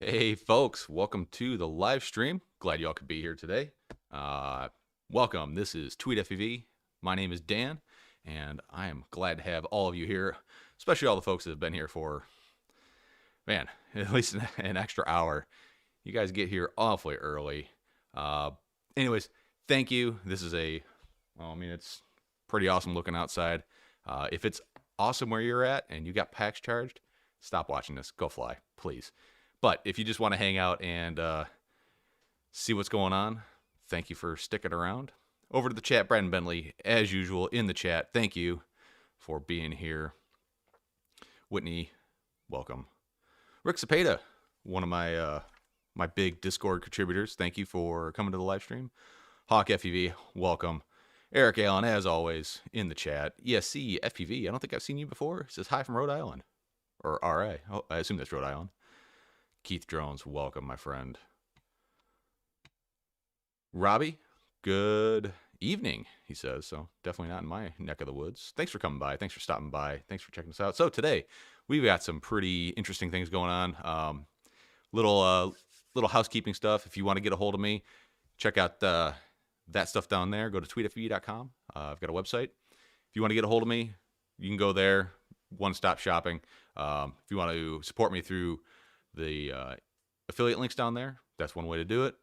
Hey folks, welcome to the live stream. Glad y'all could be here today. Welcome. This is Tweet FEV. My name is Dan, and I am glad to have all of you here, especially all the folks that have been here for, man, at least an extra hour. You guys get here awfully early. Uh, Anyways, thank you. This is it's pretty awesome looking outside. If it's awesome where you're at and you got packs charged, stop watching this. Go fly, please. But if you just want to hang out and see what's going on, thank you for sticking around. Over to the chat, Brandon Bentley, as usual, in the chat. Thank you for being here. Whitney, welcome. Rick Cepeda, one of my big Discord contributors. Thank you for coming to the live stream. Hawk FEV, welcome. Eric Allen, as always, in the chat. ESC FPV, I don't think I've seen you before. It says hi from Rhode Island. Or RA. Oh, I assume that's Rhode Island. Keith Drones, welcome, my friend. Robbie, good evening, he says. So definitely not in my neck of the woods. Thanks for coming by. Thanks for stopping by. Thanks for checking us out. So today, we've got some pretty interesting things going on. Little housekeeping stuff. If you want to get a hold of me, check out that stuff down there. Go to tweetfv.com. I've got a website. If you want to get a hold of me, you can go there. One-stop shopping. If you want to support me through the affiliate links down there, that's one way to do it.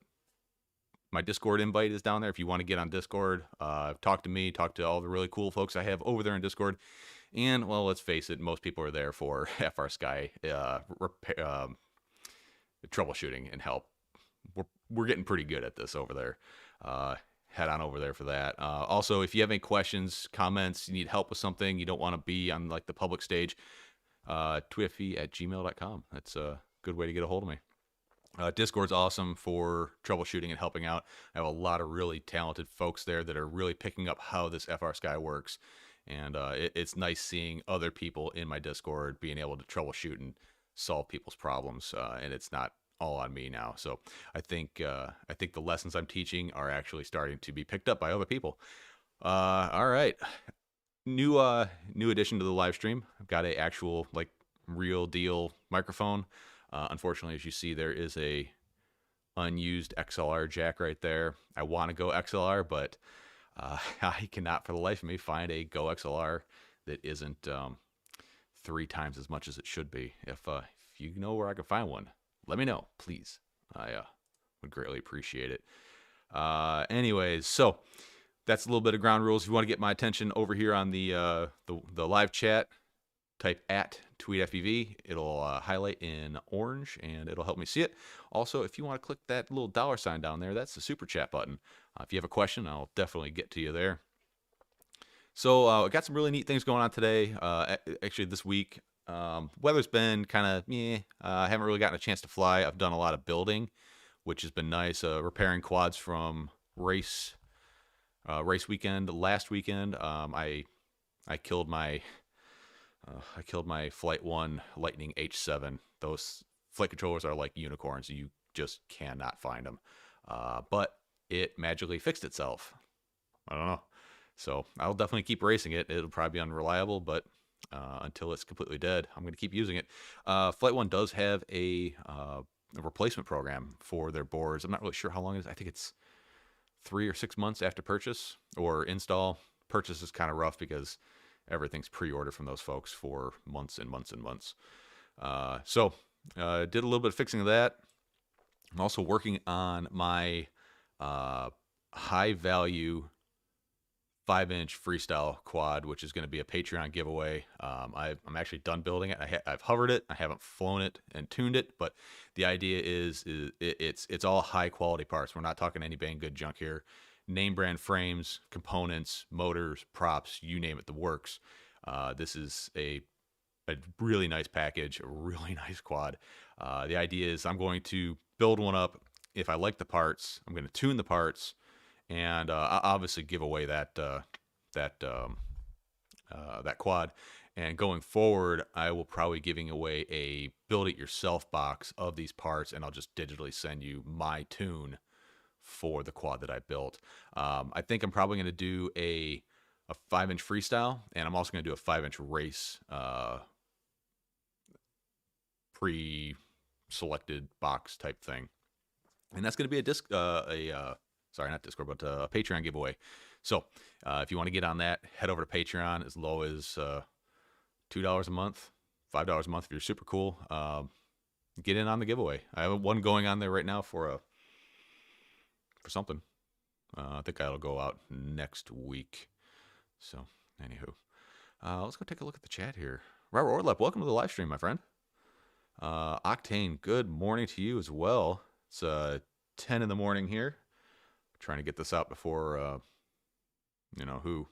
My Discord invite is down there. If you want to get on Discord, talk to me, talk to all the really cool folks I have over there in Discord. And, well, let's face it, most people are there for FR Sky troubleshooting and help. We're getting pretty good at this over there. Head on over there for that. Also, if you have any questions, comments, you need help with something, you don't want to be on like the public stage, tweetfv@gmail.com. That's a good way to get a hold of me. Discord's awesome for troubleshooting and helping out. I have a lot of really talented folks there that are really picking up how this FR Sky works. And it's nice seeing other people in my Discord being able to troubleshoot and solve people's problems. And it's not all on me now. So I think the lessons I'm teaching are actually starting to be picked up by other people. All right. New addition to the live stream. I've got a actual like real deal microphone. Unfortunately, as you see, there is a unused XLR jack right there. I want to go XLR, but I cannot for the life of me find a Go XLR that isn't 3 times as much as it should be. If you know where I can find one, let me know, please. I would greatly appreciate it. Anyways, so that's a little bit of ground rules. If you want to get my attention over here on the live chat, type @tweetfev. It'll highlight in orange, and it'll help me see it. Also, if you want to click that little $sign down there, that's the super chat button. If you have a question, I'll definitely get to you there. So I got some really neat things going on today. Actually, this week, weather's been kind of I haven't really gotten a chance to fly. I've done a lot of building, which has been nice. Repairing quads from race weekend. Last weekend, I killed my Flight 1 Lightning H7. Those flight controllers are like unicorns. You just cannot find them. But it magically fixed itself. I don't know. So I'll definitely keep racing it. It'll probably be unreliable, but until it's completely dead, I'm going to keep using it. Flight 1 does have a replacement program for their boards. I'm not really sure how long it is. I think it's 3 or 6 months after purchase or install. Purchase is kind of rough because everything's pre-ordered from those folks for months and months and months. So did a little bit of fixing of that. I'm also working on my high-value 5-inch Freestyle quad, which is going to be a Patreon giveaway. I'm actually done building it. I've hovered it. I haven't flown it and tuned it, but the idea is it's all high-quality parts. We're not talking any bang good junk here. Name brand frames, components, motors, props, you name it, the works. This is a really nice package, a really nice quad. The idea is I'm going to build one up. If I like the parts, I'm going to tune the parts, and obviously give away that quad. And going forward, I will probably be giving away a build-it-yourself box of these parts, and I'll just digitally send you my tune for the quad that I built. I think I'm probably going to do a 5-inch Freestyle, and I'm also going to do a 5-inch race selected box type thing. And that's going to be sorry, not Discord, but a Patreon giveaway. So if you want to get on that, head over to Patreon as low as $2 a month, $5 a month if you're super cool. Get in on the giveaway. I have one going on there right now for something. I think that'll go out next week. So, anywho, let's go take a look at the chat here. Robert Orlep, welcome to the live stream, my friend. Octane, good morning to you as well. It's 10 in the morning here. Trying to get this out before, who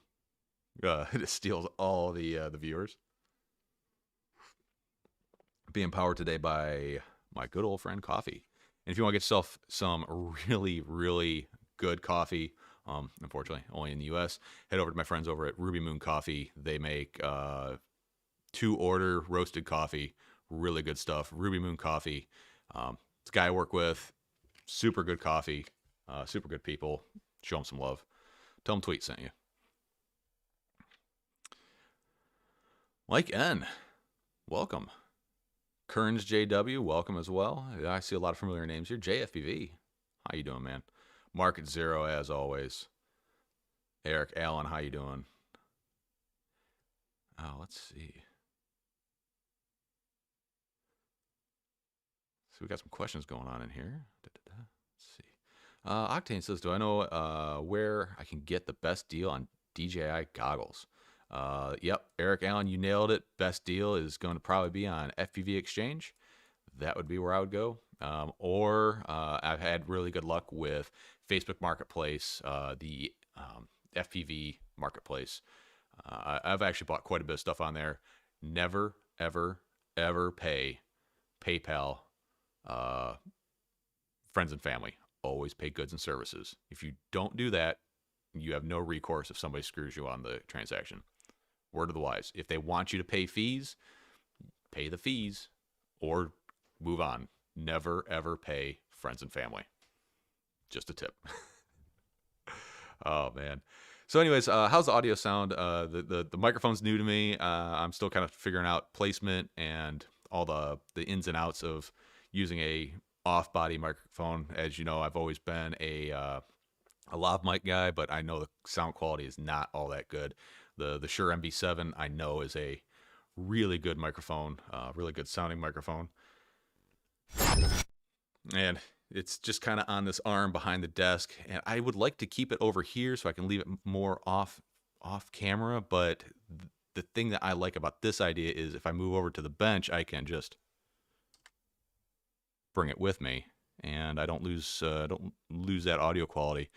steals all the viewers. Being powered today by my good old friend Coffee. And if you want to get yourself some really, really good coffee, unfortunately only in the U.S., head over to my friends over at Ruby Moon Coffee. They make 2-order roasted coffee, really good stuff. Ruby Moon Coffee. It's a guy I work with. Super good coffee. Super good people. Show them some love. Tell them Tweet sent you. Mike N, welcome. Kearns JW, welcome as well. I see a lot of familiar names here. JFBV, how you doing, man? Market Zero, as always. Eric Allen, how you doing? Oh, let's see. So we got some questions going on in here. Let's see. Octane says, do I know where I can get the best deal on DJI goggles? Yep, Eric Allen, you nailed it. Best deal is going to probably be on FPV Exchange. That would be where I would go. Or I've had really good luck with Facebook Marketplace, the FPV Marketplace. I've actually bought quite a bit of stuff on there. Never, ever, ever pay PayPal, friends and family. Always pay goods and services. If you don't do that, you have no recourse if somebody screws you on the transaction. Word of the wise. If they want you to pay fees, pay the fees or move on. Never, ever pay friends and family. Just a tip. Oh, man. So anyways, how's the audio sound? The microphone's new to me. I'm still kind of figuring out placement and all the ins and outs of using a off-body microphone. As you know, I've always been a lav mic guy, but I know the sound quality is not all that good. The Shure MV7 I know is a really good microphone, really good sounding microphone. And it's just kind of on this arm behind the desk, and I would like to keep it over here so I can leave it more off camera, but the thing that I like about this idea is if I move over to the bench, I can just bring it with me, and I don't lose that audio quality.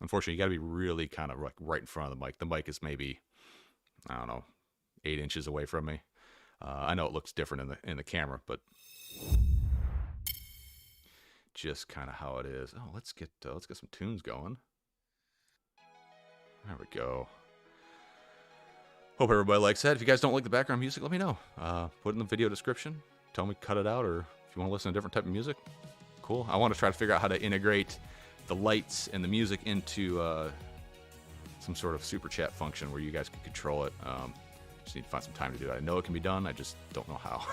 Unfortunately, you got to be really kind of like right in front of the mic. The mic is maybe, I don't know, 8 inches away from me. I know it looks different in the camera, but just kind of how it is. Oh, let's get some tunes going. There we go. Hope everybody likes that. If you guys don't like the background music, let me know. Put it in the video description. Tell me cut it out, or if you want to listen to a different type of music, cool. I want to try to figure out how to integrate the lights and the music into some sort of super chat function where you guys can control it. Just need to find some time to do it. I know it can be done. I just don't know how.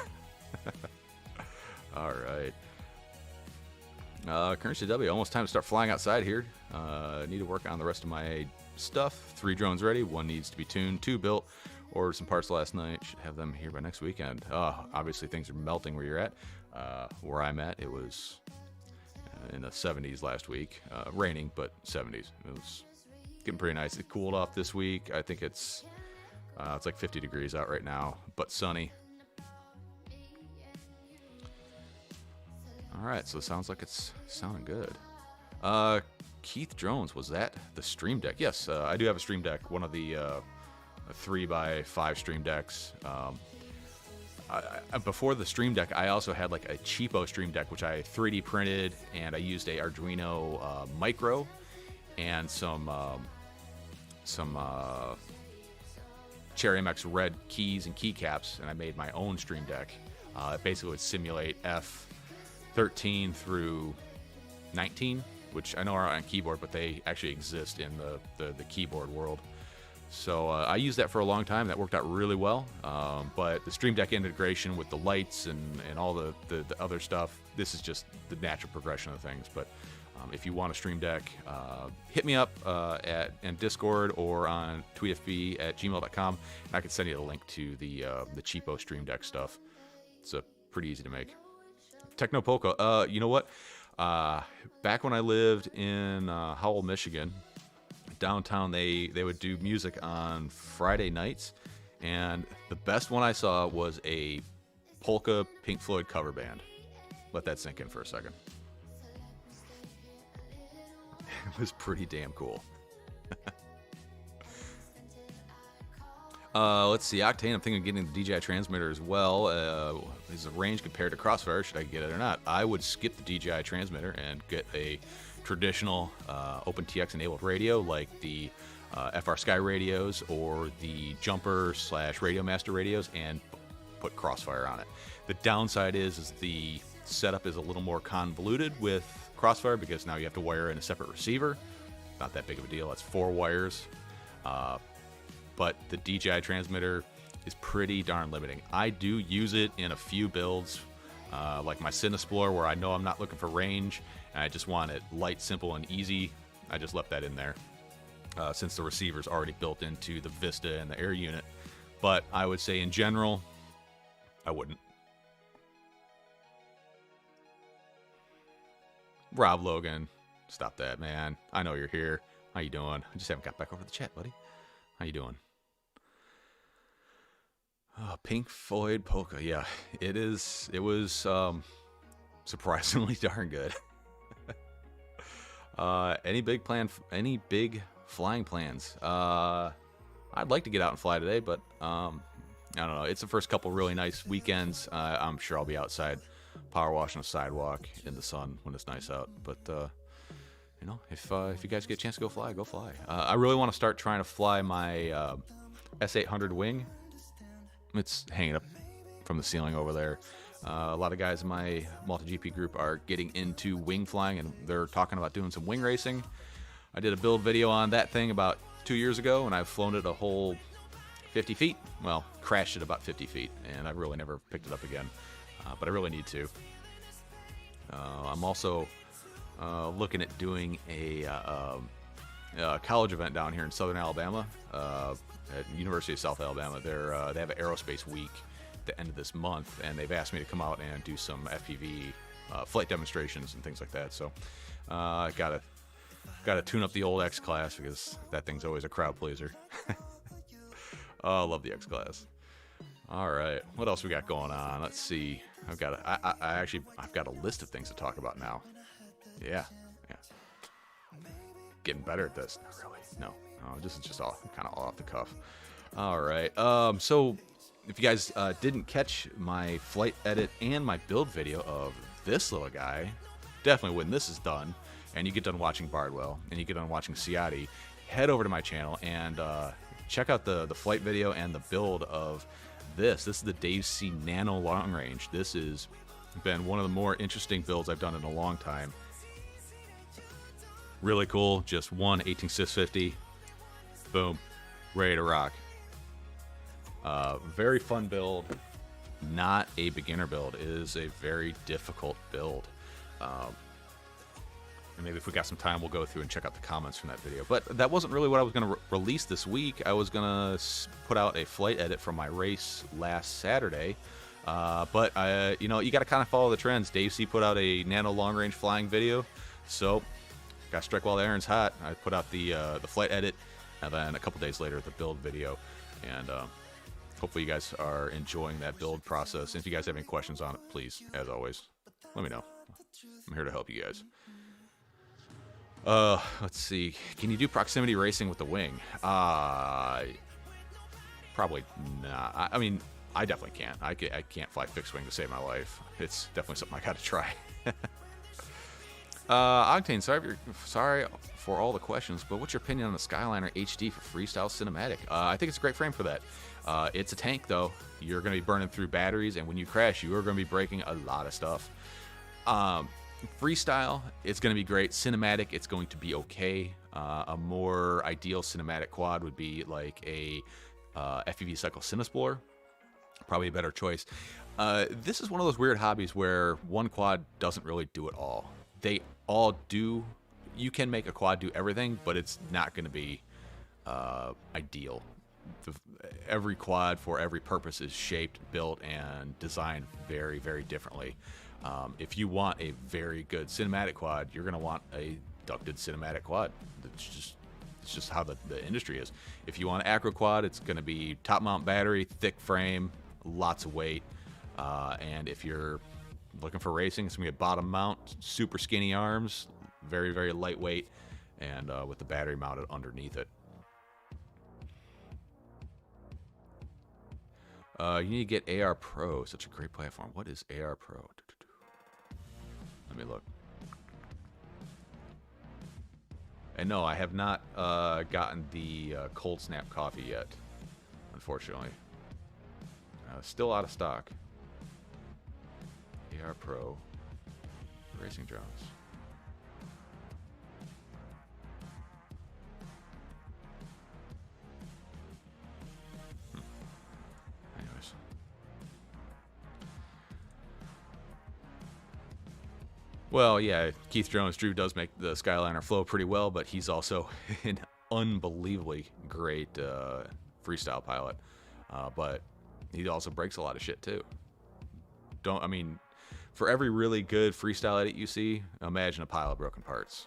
All right. Currency W, almost time to start flying outside here. Need to work on the rest of my stuff. 3 drones ready. 1 needs to be tuned. 2 built. Ordered some parts last night. Should have them here by next weekend. Obviously things are melting where you're at. Where I'm at, it was in the 70s last week. Raining, but 70s. It was getting pretty nice. It cooled off this week. I think it's like 50 degrees out right now, but sunny. All right, so it sounds like it's sounding good. Keith Jones, was that the Stream Deck? Yes, I do have a Stream Deck, one of the 3x5 Stream Decks. Before the Stream Deck, I also had like a cheapo Stream Deck, which I 3D printed, and I used a Arduino Micro and some Cherry MX red keys and keycaps, and I made my own Stream Deck. It basically would simulate F13 through 19, which I know are on keyboard, but they actually exist in the keyboard world. So I used that for a long time. That worked out really well. But the Stream Deck integration with the lights and all the other stuff, this is just the natural progression of things. But if you want a Stream Deck, hit me up in Discord or on tweetfb@gmail.com, and I can send you a link to the cheapo Stream Deck stuff. It's pretty easy to make. Techno Polka. You know what? Back when I lived in Howell, Michigan, downtown, they would do music on Friday nights, and the best one I saw was a polka Pink Floyd cover band. Let that sink in for a second. It was pretty damn cool. Let's see, Octane, I'm thinking of getting the DJI transmitter as well. Is the range compared to Crossfire? Should I get it or not? I would skip the DJI transmitter and get a traditional OpenTX enabled radio like the FR Sky radios or the Jumper / Radio Master radios, and put Crossfire on it. The downside is the setup is a little more convoluted with Crossfire because now you have to wire in a separate receiver. Not that big of a deal. That's 4 wires. But the DJI transmitter is pretty darn limiting. I do use it in a few builds, like my Cinesplorer, where I know I'm not looking for range, and I just want it light, simple, and easy. I just left that in there, since the receiver's already built into the Vista and the Air unit. But I would say in general, I wouldn't. Rob Logan, stop that, man. I know you're here. How you doing? I just haven't got back over the chat, buddy. How you doing? Pink Floyd Polka. Yeah, it is. It was surprisingly darn good. Any big flying plans? I'd like to get out and fly today, but I don't know. It's the first couple really nice weekends. I'm sure I'll be outside power washing a sidewalk in the sun when it's nice out. But you know, if you guys get a chance to go fly, go fly. I really want to start trying to fly my S800 wing. It's hanging up from the ceiling over there. A lot of guys in my multi-GP group are getting into wing flying, and they're talking about doing some wing racing. I did a build video on that thing about 2 years ago, and I've flown it a whole 50 feet. Well, crashed it about 50 feet, and I've really never picked it up again. But I really need to. I'm also looking at doing a college event down here in Southern Alabama, at University of South Alabama. They have an aerospace week at the end of this month, and they've asked me to come out and do some FPV flight demonstrations and things like that. So I gotta tune up the old X class because that thing's always a crowd pleaser. Oh, I love the X class. All right, what else we got going on? Let's see. I've got a list of things to talk about now. Yeah. Getting better at this. Not really. No, this is just all kind of off the cuff. All right. So if you guys didn't catch my flight edit and my build video of this little guy, definitely when this is done and you get done watching Bardwell and you get done watching Ciotti, head over to my channel and check out the flight video and the build of this. This is the Dave C Nano Long Range. This has been one of the more interesting builds I've done in a long time. Really cool. Just one 18650. Boom. Ready to rock. Very fun build. Not a beginner build. It is a very difficult build. And maybe if we got some time, we'll go through and check out the comments from that video. But that wasn't really what I was going to release this week. I was going to put out a flight edit from my race last Saturday. But, you know, you got to kind of follow the trends. Dave C put out a nano long-range flying video. So, got to strike while the iron's hot. I put out the flight edit, and then a couple days later, the build video. And hopefully you guys are enjoying that build process. And if you guys have any questions on it, please, as always, let me know. I'm here to help you guys. Let's see. Can you do proximity racing with the wing? Probably not. I mean, I definitely can't. I can't fly fixed wing to save my life. It's definitely something I got to try. Octane, sorry for all the questions, but what's your opinion on the Skyliner HD for Freestyle Cinematic? I think it's a great frame for that. It's a tank, though. You're going to be burning through batteries, and when you crash, you are going to be breaking a lot of stuff. Freestyle, it's going to be great. Cinematic, it's going to be okay. A more ideal cinematic quad would be like a FPV Cycle Cinesplorer. Probably a better choice. This is one of those weird hobbies where one quad doesn't really do it all. They all do. You can make a quad do everything, but it's not going to be ideal. Every quad for every purpose is shaped, built, and designed very, very differently. If you want a very good cinematic quad, you're going to want a ducted cinematic quad. It's just how the industry is. If you want an acro quad, it's going to be top mount battery, thick frame, lots of weight. And if you're looking for racing, it's going to be a bottom mount, super skinny arms, very, very lightweight, and with the battery mounted underneath it. You need to get AR Pro. Such a great platform. What is AR Pro? Let me look. And no, I have not gotten the cold snap coffee yet, unfortunately. Still out of stock. AR Pro racing drones. Anyways. Well, yeah, Keith Jones Drew does make the Skyliner flow pretty well, but he's also an unbelievably great freestyle pilot. But he also breaks a lot of shit too. I mean, for every really good freestyle edit you see, imagine a pile of broken parts.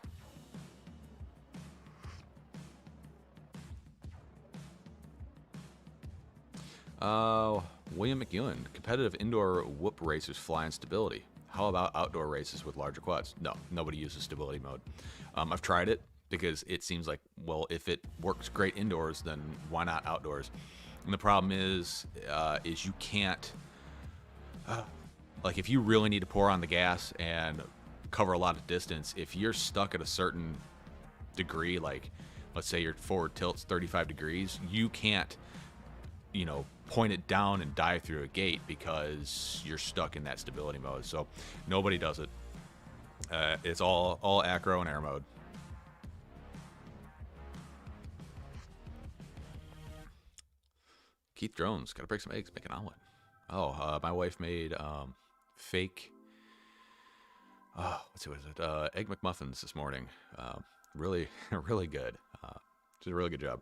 William McEwen, competitive indoor whoop racers fly in stability. How about outdoor races with larger quads? No, nobody uses stability mode. I've tried it because it seems like, well, if it works great indoors, then why not outdoors? And the problem is you can't, like if you really need to pour on the gas and cover a lot of distance, if you're stuck at a certain degree, like let's say your forward tilt's 35 degrees, you can't, point it down and dive through a gate because you're stuck in that stability mode. So nobody does it. It's all acro and air mode. Keith Drones, gotta break some eggs, make an omelet. Oh, my wife made fake. What is it? Egg McMuffins this morning. Really, really good. She did a really good job.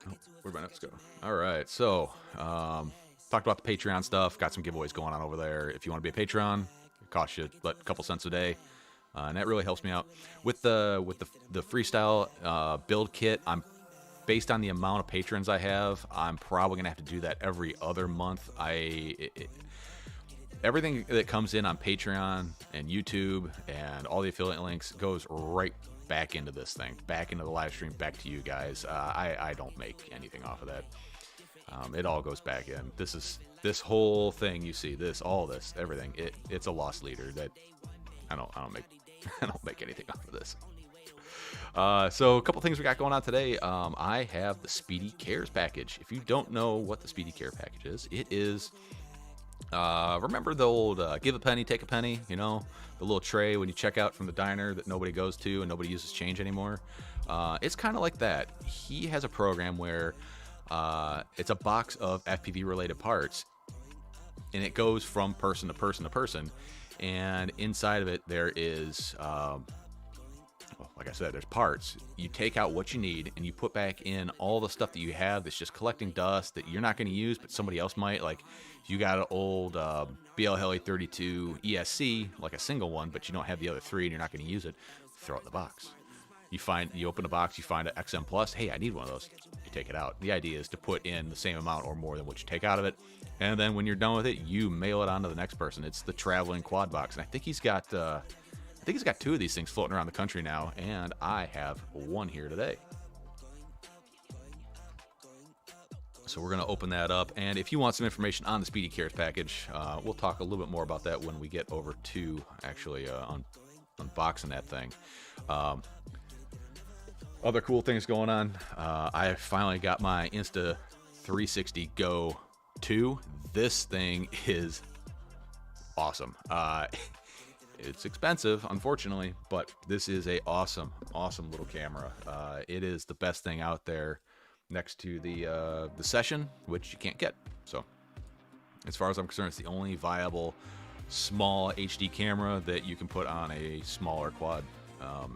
Oh, where'd my notes go? All right, so talked about the Patreon stuff. Got some giveaways going on over there. If you want to be a Patreon, it costs you a couple cents a day, and that really helps me out with the freestyle build kit. I'm based on the amount of patrons I have, I'm probably gonna have to do that every other month. Everything that comes in on Patreon and YouTube and all the affiliate links goes right back into this thing, back into the live stream, back to you guys. I don't make anything off of that. It all goes back in. This whole thing you see, all this, everything. It's a lost leader that I don't make anything off of this. So a couple things we got going on today. I have the Speedy Cares package. If you don't know what the Speedy Care package is, it is remember the old give a penny, take a penny, the little tray when you check out from the diner that nobody goes to and nobody uses change anymore. It's kind of like that. He has a program where it's a box of FPV related parts, and it goes from person to person to person, and inside of it there is like I said, there's parts. You take out what you need and you put back in all the stuff that you have that's just collecting dust that you're not going to use, but somebody else might. Like you got an old BL Heli 32 ESC, like a single one, but you don't have the other three and you're not going to use it. Throw it in the box. You open the box, you find an XM Plus. Hey, I need one of those. You take it out. The idea is to put in the same amount or more than what you take out of it, and then when you're done with it, you mail it on to the next person. It's the traveling quad box, and I think he's got two of these things floating around the country now, and I have one here today. So we're going to open that up, and if you want some information on the Speedy Cares package, we'll talk a little bit more about that when we get over to actually unboxing that thing. Other cool things going on. I finally got my Insta360 Go 2. This thing is awesome. It's expensive, unfortunately, but this is a awesome little camera. It is the best thing out there next to the Session, which you can't get. So as far as I'm concerned, it's the only viable small HD camera that you can put on a smaller quad.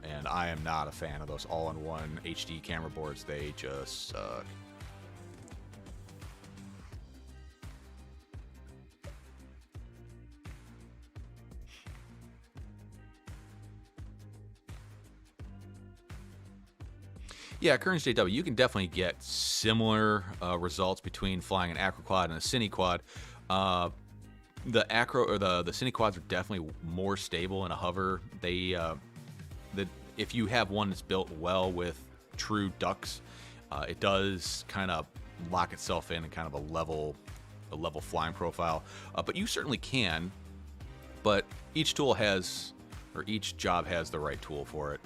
And I am not a fan of those all-in-one HD camera boards. They just suck. Yeah, Current JW, you can definitely get similar results between flying an acro quad and a cine quad. The acro or the cine quads are definitely more stable in a hover. They if you have one that's built well with true ducts, it does kind of lock itself in kind of a level flying profile. But you certainly can. But each tool has, or each job has the right tool for it.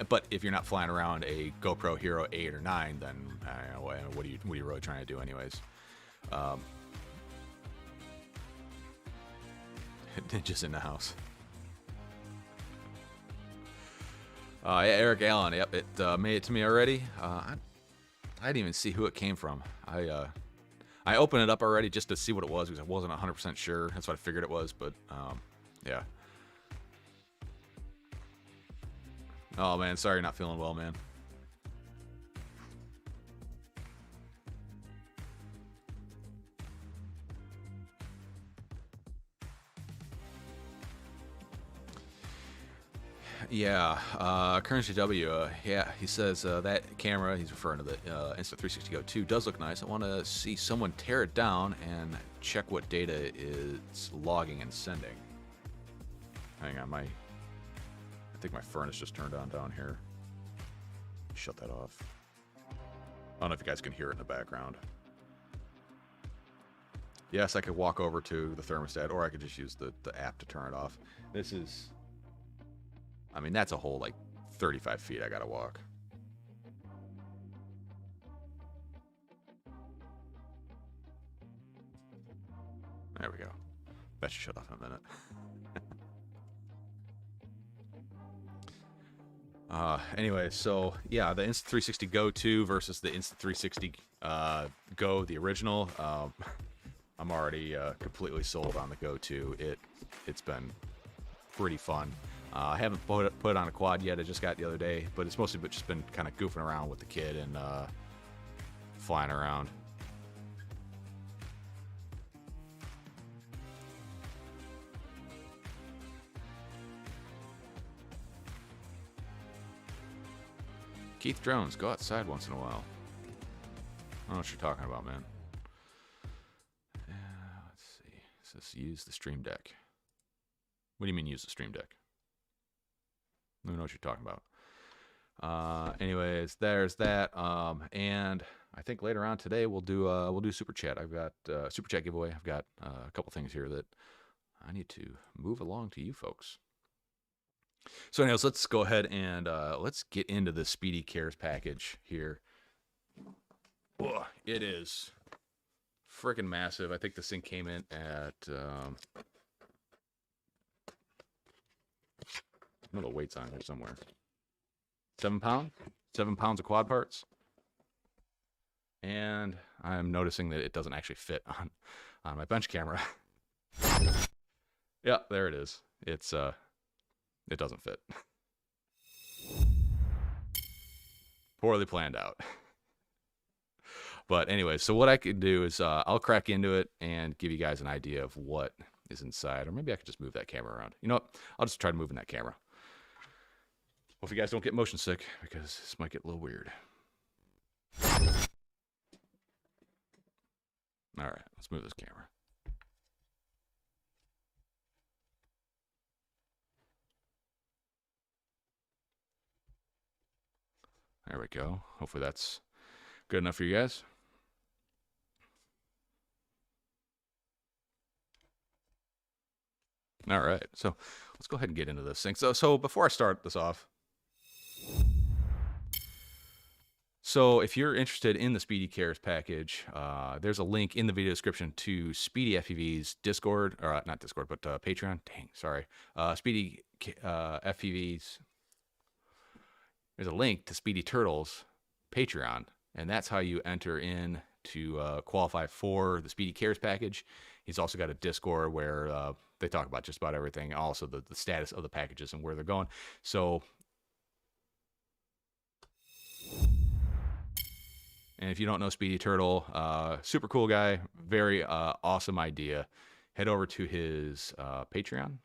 But if you're not flying around a GoPro Hero 8 or 9, then I don't know, what are you really trying to do anyways? Just in the house. Yeah, Eric Allen, yep, it made it to me already. I didn't even see who it came from. I opened it up already just to see what it was because I wasn't 100% sure. That's what I figured it was, but yeah. Oh man, sorry you're not feeling well, man. Yeah, Current JW, yeah, he says that camera, he's referring to the Insta360 Go 2, does look nice. I want to see someone tear it down and check what data it's logging and sending. Hang on, I think my furnace just turned on down here. Shut that off. I don't know if you guys can hear it in the background. Yes, I could walk over to the thermostat, or I could just use the app to turn it off. This is... I mean, that's a whole, like, 35 feet I gotta walk. There we go. That should shut off in a minute. Anyway, so, yeah, the Insta360 Go 2 versus the Insta360 Go, the original. I'm already completely sold on the Go 2. It's been pretty fun. I haven't put it on a quad yet. I just got it the other day, but it's mostly just been kind of goofing around with the kid and flying around. Keith Drones, go outside once in a while. I don't know what you're talking about, man. Let's see. It says use the Stream Deck. What do you mean use the Stream Deck? I don't know what you're talking about. Anyways, there's that. And I think later on today we'll do Super Chat. I've got Super Chat giveaway. I've got a couple things here that I need to move along to you folks. So anyways, let's go ahead and let's get into the Speedy Cares package here. Whoa, it is freaking massive. I think this thing came in at I know the weight's on here somewhere. 7 pounds? 7 pounds of quad parts. And I'm noticing that it doesn't actually fit on my bench camera. Yeah, there it is. It doesn't fit. Poorly planned out. But anyway, so what I could do is I'll crack into it and give you guys an idea of what is inside. Or maybe I could just move that camera around. You know what? I'll just try moving that camera. Hope you guys don't get motion sick, because this might get a little weird. All right, let's move this camera. There we go. Hopefully that's good enough for you guys. All right, so let's go ahead and get into this thing. So before I start this off, So if you're interested in the Speedy Cares package, there's a link in the video description to Speedy FPV's Discord, or not Discord, but Patreon. Dang, sorry. Speedy FPV's. There's a link to Speedy Turtle's Patreon, and that's how you enter in to qualify for the Speedy Cares package. He's also got a Discord where they talk about just about everything, also the status of the packages and where they're going. So, and if you don't know Speedy Turtle, super cool guy, very awesome idea. Head over to his Patreon,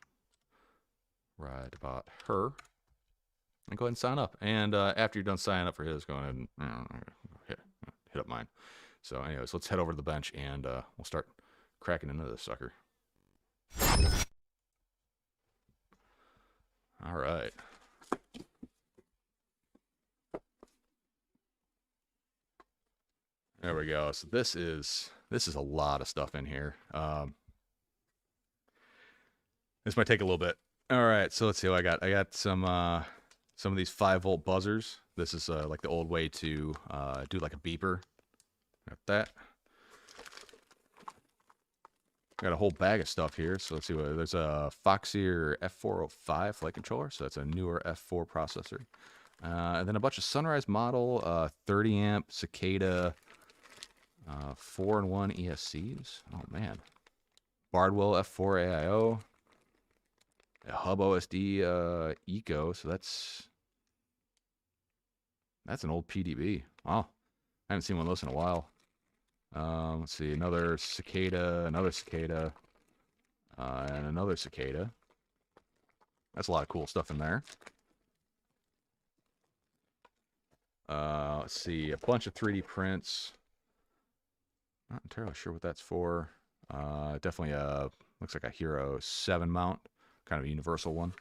right about her, and go ahead and sign up. And after you're done signing up for his, go ahead and hit up mine. So anyways, let's head over to the bench and we'll start cracking into this sucker. All right. There we go. So this is a lot of stuff in here. This might take a little bit. All right, so let's see what I got. I got some of these 5-volt buzzers. This is like the old way to do like a beeper. Got that. Got a whole bag of stuff here. So let's see what there's a Foxeer F405 flight controller. So that's a newer F4 processor. And then a bunch of Sunrise model 30 amp Cicada 4-in-1 ESCs. Oh man. Bardwell F4 AIO. A Hub OSD Eco. So that's an old PDB. Wow. I haven't seen one of those in a while. Let's see, another Cicada, and another Cicada. That's a lot of cool stuff in there. Let's see, a bunch of 3D prints. Not entirely sure what that's for. Definitely looks like a Hero 7 mount, kind of a universal one.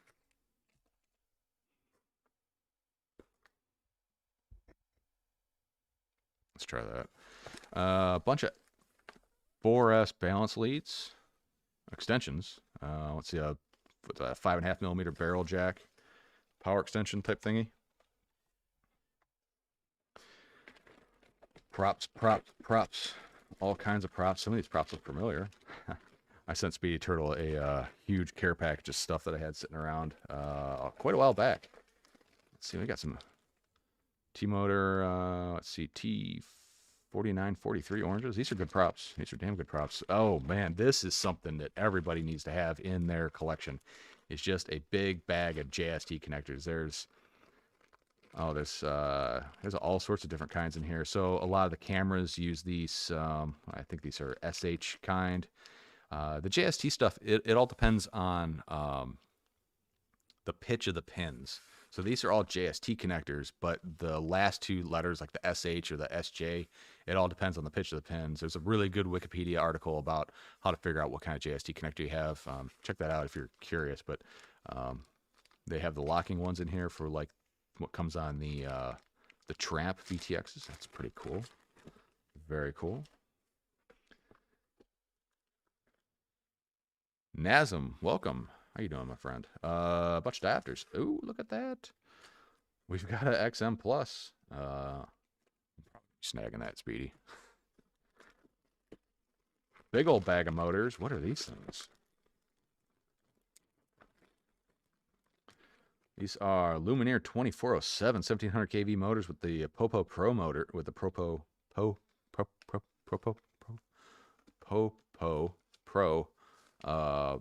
Let's try that. A bunch of 4S balance leads, extensions. Let's see, a 5.5mm barrel jack, power extension type thingy. Props, all kinds of props. Some of these props look familiar. I sent Speedy Turtle a huge care package of stuff that I had sitting around quite a while back. Let's see, we got some T-motor, let's see, T4943 oranges. These are good props. These are damn good props. Oh man, this is something that everybody needs to have in their collection. It's just a big bag of JST connectors. There's all sorts of different kinds in here. So a lot of the cameras use these, I think these are SH kind. The JST stuff, it all depends on the pitch of the pins. So these are all JST connectors, but the last two letters, like the SH or the SJ, it all depends on the pitch of the pins. There's a really good Wikipedia article about how to figure out what kind of JST connector you have. Check that out if you're curious. But they have the locking ones in here for like what comes on the Tramp VTXs. That's pretty cool. Very cool. Nazem, welcome. How you doing, my friend? A bunch of adapters. Ooh, look at that. We've got an XM Plus. Snagging that, Speedy. Big old bag of motors. What are these things? These are Luminaire 2407 1700 kV motors with the Popo Pro motor, with the Popo Pro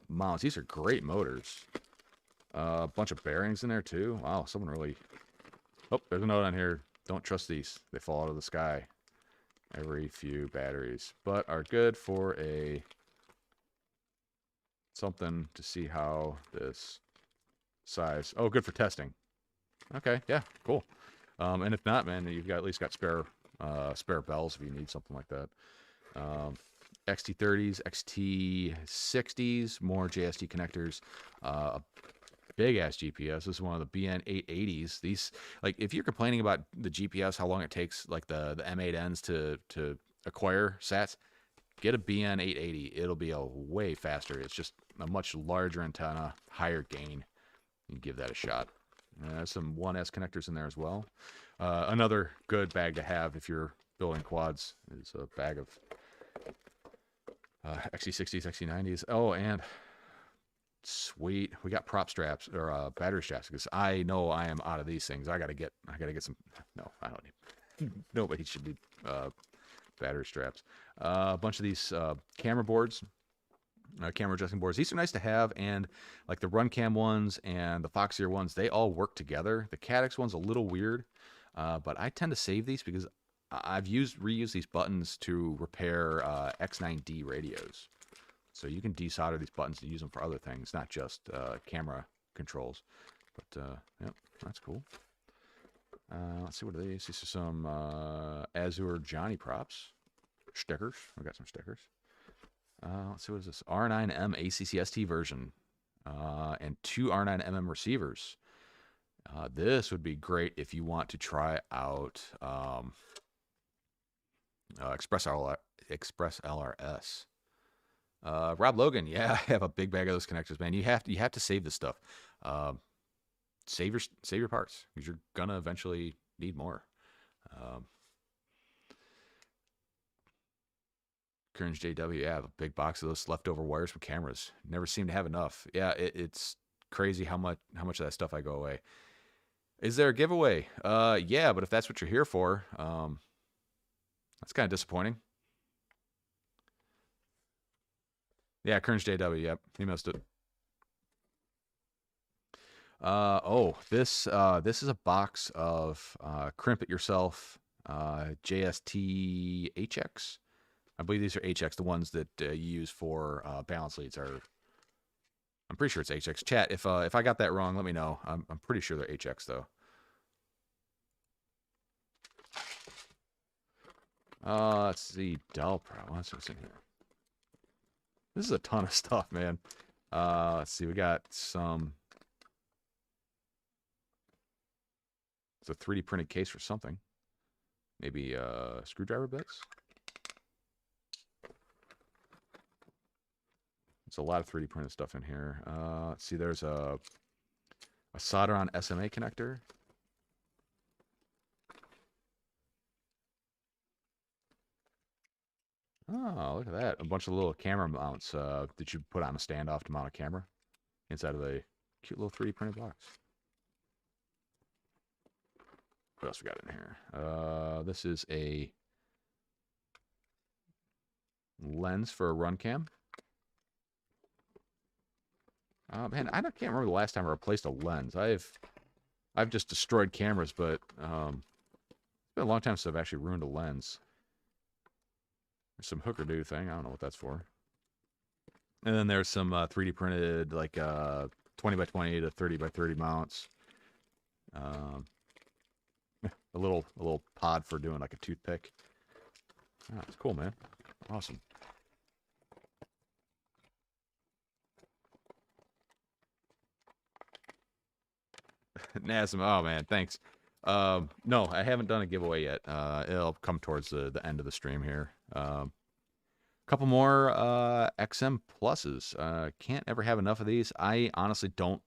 mounts. These are great motors. A bunch of bearings in there too. Wow, someone really... Oh, there's a note on here. Don't trust these. They fall out of the sky every few batteries, but are good for a something to see how this size. Oh, good for testing. Okay, yeah, cool. And if not, man, you've got at least got spare bells if you need something like that. XT30s, XT60s, more JST connectors, a big ass GPS. This is one of the BN880s. These, like, if you're complaining about the GPS, how long it takes, like the M8Ns to acquire sats, get a BN880. It'll be a way faster. It's just a much larger antenna, higher gain. You give that a shot. There's some 1S connectors in there as well. Another good bag to have if you're building quads is a bag of XC60s, XC90s. Oh, and sweet, we got prop straps or battery straps because I know I am out of these things. I gotta get some. No, I don't need. Nobody should need battery straps. A bunch of these camera boards. Camera adjusting boards. These are nice to have, and like the Runcam ones and the Foxier ones, they all work together. The Caddx one's a little weird, but I tend to save these because I've reused these buttons to repair X9D radios. So you can desolder these buttons and use them for other things, not just camera controls. But yep, that's cool. Let's see, what are these? These are some Azure Johnny props, stickers. We got some stickers. Let's see, what is this? R9M ACCST version and 2 R9MM receivers. This would be great if you want to try out Express LRS. Rob Logan, yeah, I have a big bag of those connectors, man. You have to save this stuff. Save your parts because you're gonna eventually need more. Kearns JW, yeah, I have a big box of those leftover wires for cameras. Never seem to have enough. Yeah, it's crazy how much of that stuff I go away. Is there a giveaway? Yeah, but if that's what you're here for, that's kind of disappointing. Yeah, Kearns JW, yep, he missed it. Oh, this is a box of Crimp It Yourself JST HX. I believe these are HX, the ones that you use for balance leads are. I'm pretty sure it's HX. Chat, if I got that wrong, let me know. I'm pretty sure they're HX though. Let's see, Dell Pro. What's in here? This is a ton of stuff, man. Let's see, we got some. It's a 3D printed case for something. Maybe screwdriver bits. There's a lot of 3D printed stuff in here. Let's see, there's a solder-on SMA connector. Oh, look at that. A bunch of little camera mounts that you put on a standoff to mount a camera inside of a cute little 3D printed box. What else we got in here? This is a lens for a Runcam. Man, I can't remember the last time I replaced a lens. I've just destroyed cameras, but it's been a long time since I've actually ruined a lens. There's some hooker-do thing. I don't know what that's for. And then there's some 3D printed, like 20 by 20 to 30 by 30 mounts. A little pod for doing like a toothpick. Oh, it's cool, man. Awesome. Nasm, oh man, thanks. No, I haven't done a giveaway yet. It'll come towards the end of the stream here. Couple more XM Pluses. Can't ever have enough of these. I honestly don't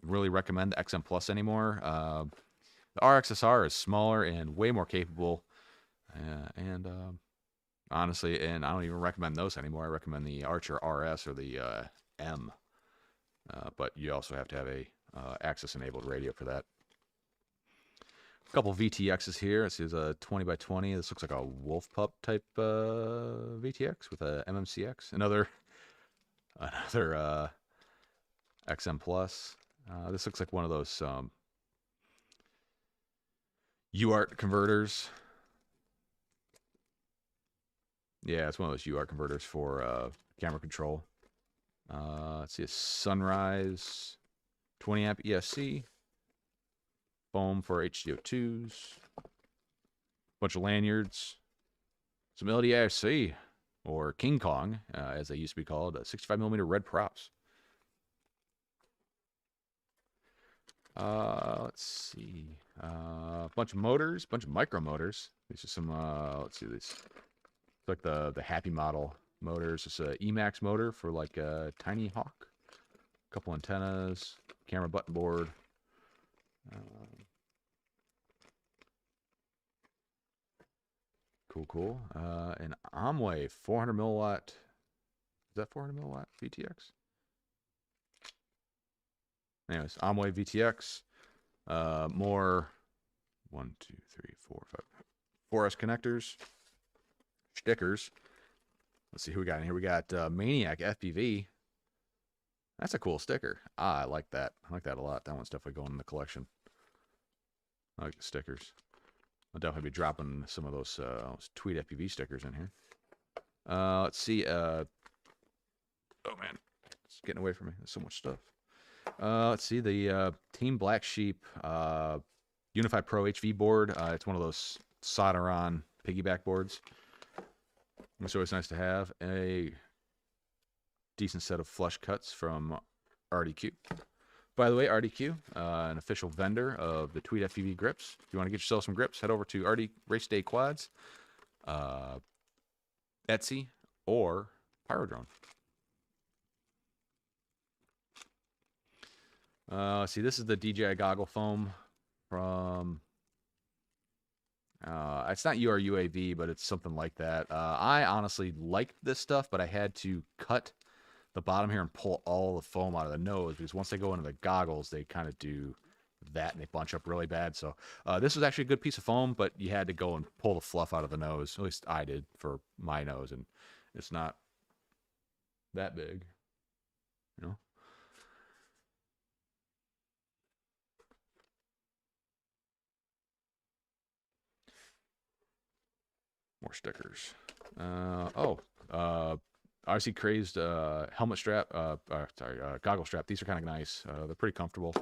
really recommend the XM Plus anymore. The RXSR is smaller and way more capable. Honestly, and I don't even recommend those anymore. I recommend the Archer RS or the M. But you also have to have a access-enabled radio for that. A couple VTXs here. This is a 20 by 20. This looks like a Wolf Pup type VTX with a MMCX. Another XM Plus. This looks like one of those UART converters. Yeah, it's one of those UART converters for camera control. Let's see, a Sunrise 20 amp ESC. Foam for HDO2s. Bunch of lanyards. Some LDIC, or King Kong, as they used to be called. 65mm red props. Let's see. A bunch of motors, bunch of micro motors. These are some, let's see, these. It's like the Happy Model motors. It's a Emax motor for like a Tiny Hawk. A couple antennas, camera button board. cool. An Amway 400 milliwatt. Is that 400 milliwatt VTX? Anyways, Amway VTX. More 1, 2, 3, 4, 5. 4S connectors. Stickers. Let's see who we got in here. We got Maniac FPV. That's a cool sticker. I like that. I like that a lot. That one's definitely going in the collection. I like the stickers. I'll definitely be dropping some of those Tweet FPV stickers in here. Let's see. Oh, man. It's getting away from me. There's so much stuff. Let's see. The Team Black Sheep Unified Pro HV board. It's one of those solder-on piggyback boards. It's always nice to have. A decent set of flush cuts from RDQ. By the way, RDQ, an official vendor of the Tweet FPV grips. If you want to get yourself some grips, head over to RD Race Day Quads, Etsy, or Pyrodrone. See, this is the Dji Goggle Foam from... it's not URUAV, but it's something like that. I honestly liked this stuff, but I had to cut the bottom here and pull all the foam out of the nose, because once they go into the goggles, they kind of do that and they bunch up really bad. So this was actually a good piece of foam, but you had to go and pull the fluff out of the nose. At least I did for my nose, and it's not that big, you know. More stickers. RC Crazed helmet strap. Goggle strap. These are kind of nice. They're pretty comfortable.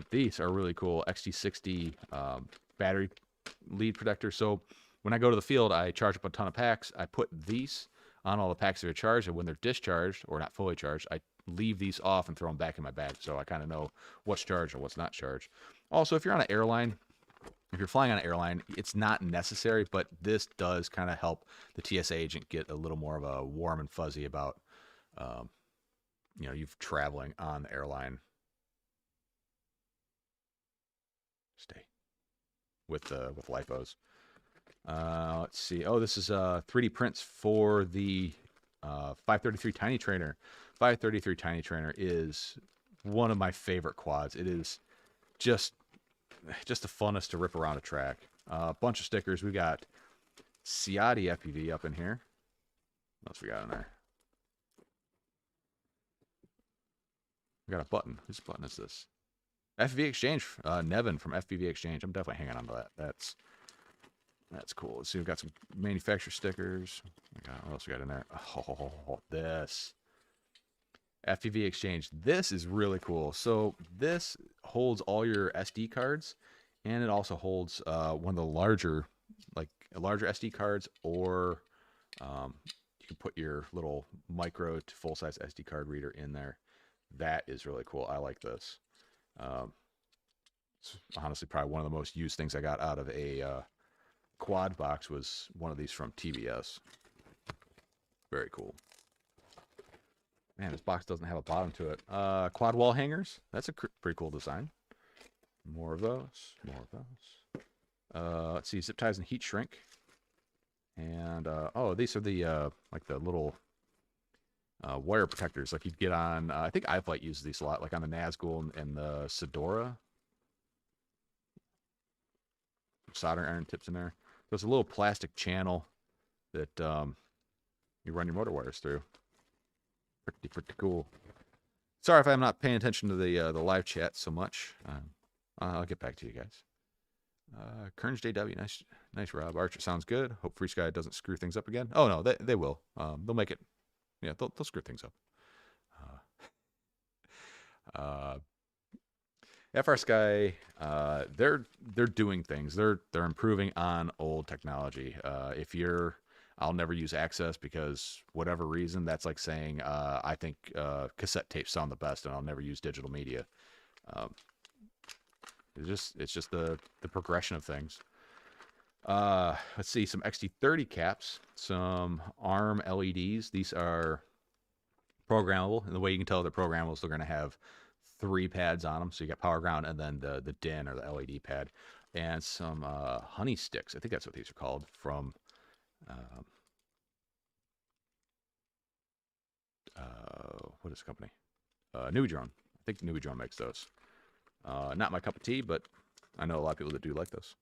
These are really cool. XT60 battery lead protector. So when I go to the field, I charge up a ton of packs. I put these on all the packs that are charged, and when they're discharged or not fully charged, I leave these off and throw them back in my bag, so I kind of know what's charged and what's not charged. Also, if you're on an airline, if you're flying on an airline, it's not necessary, but this does kind of help the TSA agent get a little more of a warm and fuzzy about, you traveling on the airline. Stay with lipos. Let's see. Oh, this is 3D prints for the 533 Tiny Trainer. 533 Tiny Trainer is one of my favorite quads. It is just the funnest to rip around a track. A bunch of stickers. We got Ciati FPV up in here. What else we got in there? We got a button. Whose button is this? FPV Exchange. Nevin from FPV Exchange. I'm definitely hanging on to that. That's cool. Let's see. We've got some manufacturer stickers. What else we got in there? Oh, this. FPV Exchange. This is really cool. So this holds all your SD cards, and it also holds one of the larger SD cards, or you can put your little micro to full size SD card reader in there. That is really cool. I like this. It's honestly probably one of the most used things I got out of a quad box was one of these from TBS. Very cool. Man, this box doesn't have a bottom to it. Quad wall hangers. That's a pretty cool design. More of those. More of those. Let's see. Zip ties and heat shrink. And, these are the, like the little wire protectors. Like you'd get on, I think iFlight uses these a lot, like on the Nazgul and the Sedora. Soldering iron tips in there. There's a little plastic channel that you run your motor wires through. Pretty cool. Sorry if I'm not paying attention to the live chat so much. I'll get back to you guys. Kearns JW, nice Rob. Archer sounds good. Hope Free Sky doesn't screw things up again. Oh no, they will. They'll make it. Yeah, they'll screw things up. FR Sky, they're doing things. They're improving on old technology. I'll never use Access because whatever reason, that's like saying I think cassette tapes sound the best, and I'll never use digital media. It's just the progression of things. Let's see, some XT30 caps, some ARM LEDs. These are programmable, and the way you can tell they're programmable is they're going to have 3 pads on them. So you got power ground and then the DIN or the LED pad. and some honey sticks. I think that's what these are called from what is the company? Nubidrone. I think Nubidrone makes those. Not my cup of tea, but I know a lot of people that do like those.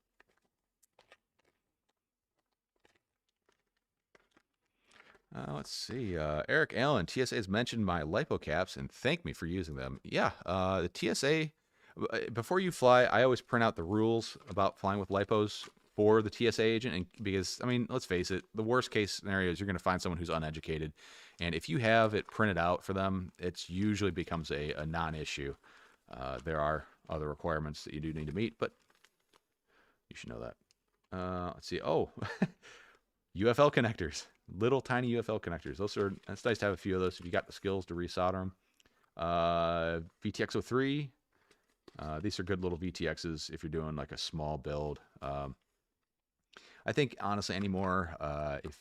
Let's see. Eric Allen, TSA has mentioned my lipo caps and thanked me for using them. Yeah, the TSA, before you fly, I always print out the rules about flying with lipos for the TSA agent. And because, I mean, let's face it, the worst case scenario is you're going to find someone who's uneducated. And if you have it printed out for them, it usually becomes a non-issue. There are other requirements that you do need to meet, but you should know that. Let's see. Oh, UFL connectors. Little tiny UFL connectors. That's nice to have a few of those if you got the skills to resolder them. VTX03. These are good little VTXs if you're doing like a small build. I think honestly anymore, if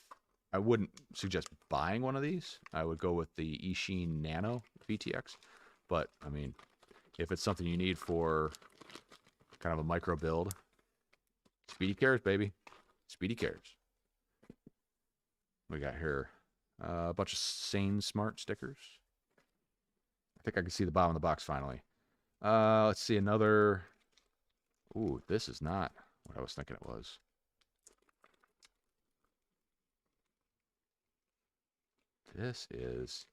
I wouldn't suggest buying one of these, I would go with the Eachine Nano VTX. But I mean, if it's something you need for kind of a micro build, Speedy Cares, baby. Speedy Cares. We got here a bunch of Sane Smart stickers. I think I can see the bottom of the box finally. Let's see another. Ooh, this is not what I was thinking it was. This is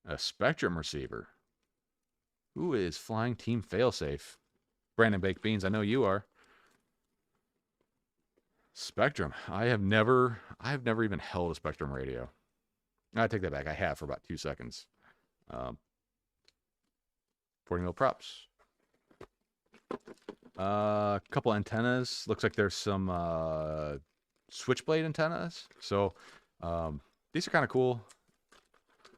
a Spectrum receiver. Who is Flying Team Failsafe? Brandon Baked Beans, I know you are. Spectrum. I have never even held a Spectrum radio. I take that back. I have for about 2 seconds. 40 mil props. A couple antennas. Looks like there's some Switchblade antennas. So these are kind of cool.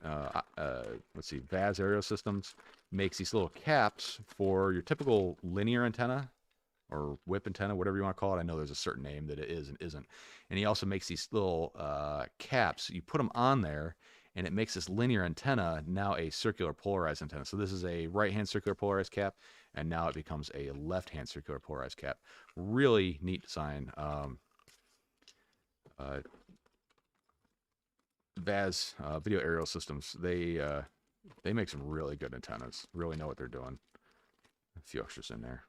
Let's see. Vaz Aerial Systems makes these little caps for your typical linear antenna or whip antenna, whatever you want to call it. I know there's a certain name that it is and isn't. And he also makes these little caps. You put them on there, and it makes this linear antenna now a circular polarized antenna. So this is a right-hand circular polarized cap, and now it becomes a left-hand circular polarized cap. Really neat design. Vaz Video Aerial Systems, they make some really good antennas. Really know what they're doing. A few extras in there.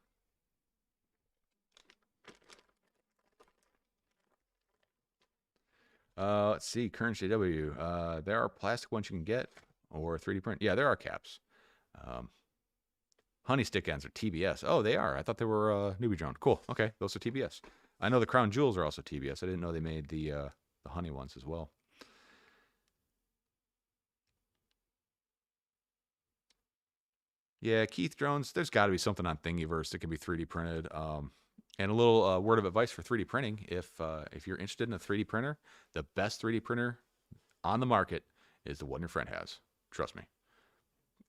Let's see, Current JW. There are plastic ones you can get or 3D print. Yeah, there are caps. Honey stick ends are TBS. Oh, they are. I thought they were Nubidrone. Cool. Okay, those are TBS. I know the Crown Jewels are also TBS. I didn't know they made the honey ones as well. Yeah, Keith drones. There's got to be something on Thingiverse that can be 3D printed. And a little word of advice for 3D printing: if you're interested in a 3D printer, the best 3D printer on the market is the one your friend has. Trust me.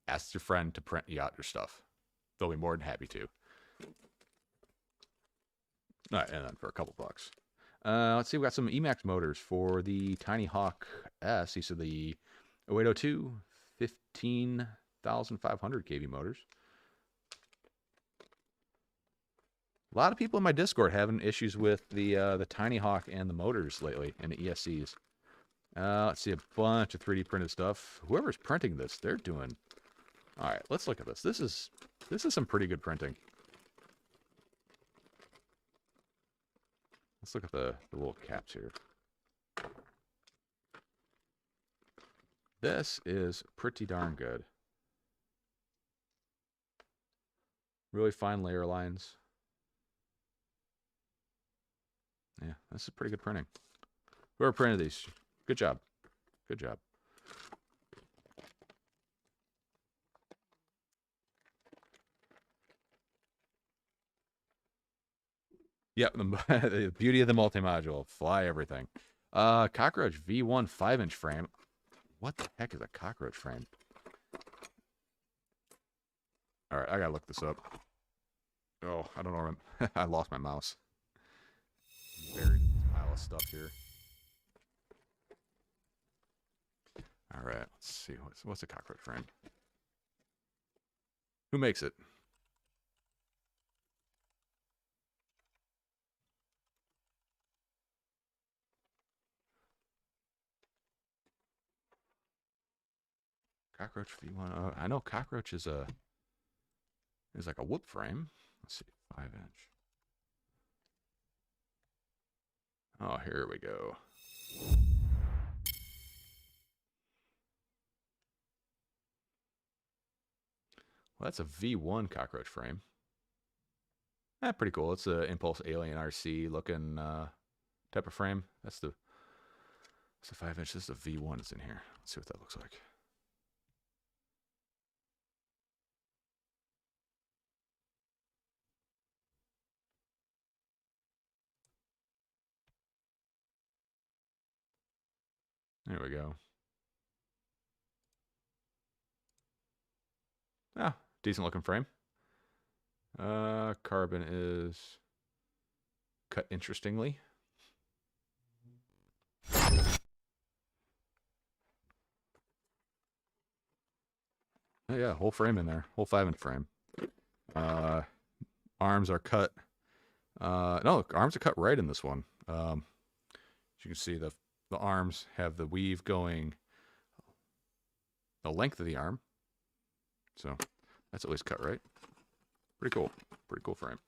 Ask your friend to print you out your stuff. They'll be more than happy to. All right, and then for a couple bucks. Let's see, we got some Emax motors for the Tiny Hawk S. These are the 0802 15,500 kV motors. A lot of people in my Discord having issues with the Tiny Hawk and the motors lately, and the ESCs. Let's see, a bunch of 3D printed stuff. Whoever's printing this, they're doing. All right, let's look at this. This is some pretty good printing. Let's look at the little caps here. This is pretty darn good. Really fine layer lines. Yeah, this is pretty good printing. Whoever printed these, good job. Good job. Yep, the beauty of the multi-module. Fly everything. Cockroach V1 5-inch frame. What the heck is a cockroach frame? All right, I gotta look this up. Oh, I don't know. I lost my mouse. Buried in this pile of stuff here. All right, let's see. What's a cockroach frame? Who makes it? Cockroach V1. I know Cockroach is like a whoop frame. Let's see, 5-inch. Oh, here we go. Well, that's a V1 Cockroach frame. Pretty cool. It's a Impulse Alien RC looking type of frame. That's the 5-inch. This is a V1 that's in here. Let's see what that looks like. There we go. Decent looking frame. Carbon is cut interestingly. Oh yeah, whole frame in there. Whole 5-inch frame. Arms are cut. No, arms are cut right in this one. As you can see, the arms have the weave going the length of the arm. So that's at least cut right. Pretty cool. Pretty cool frame.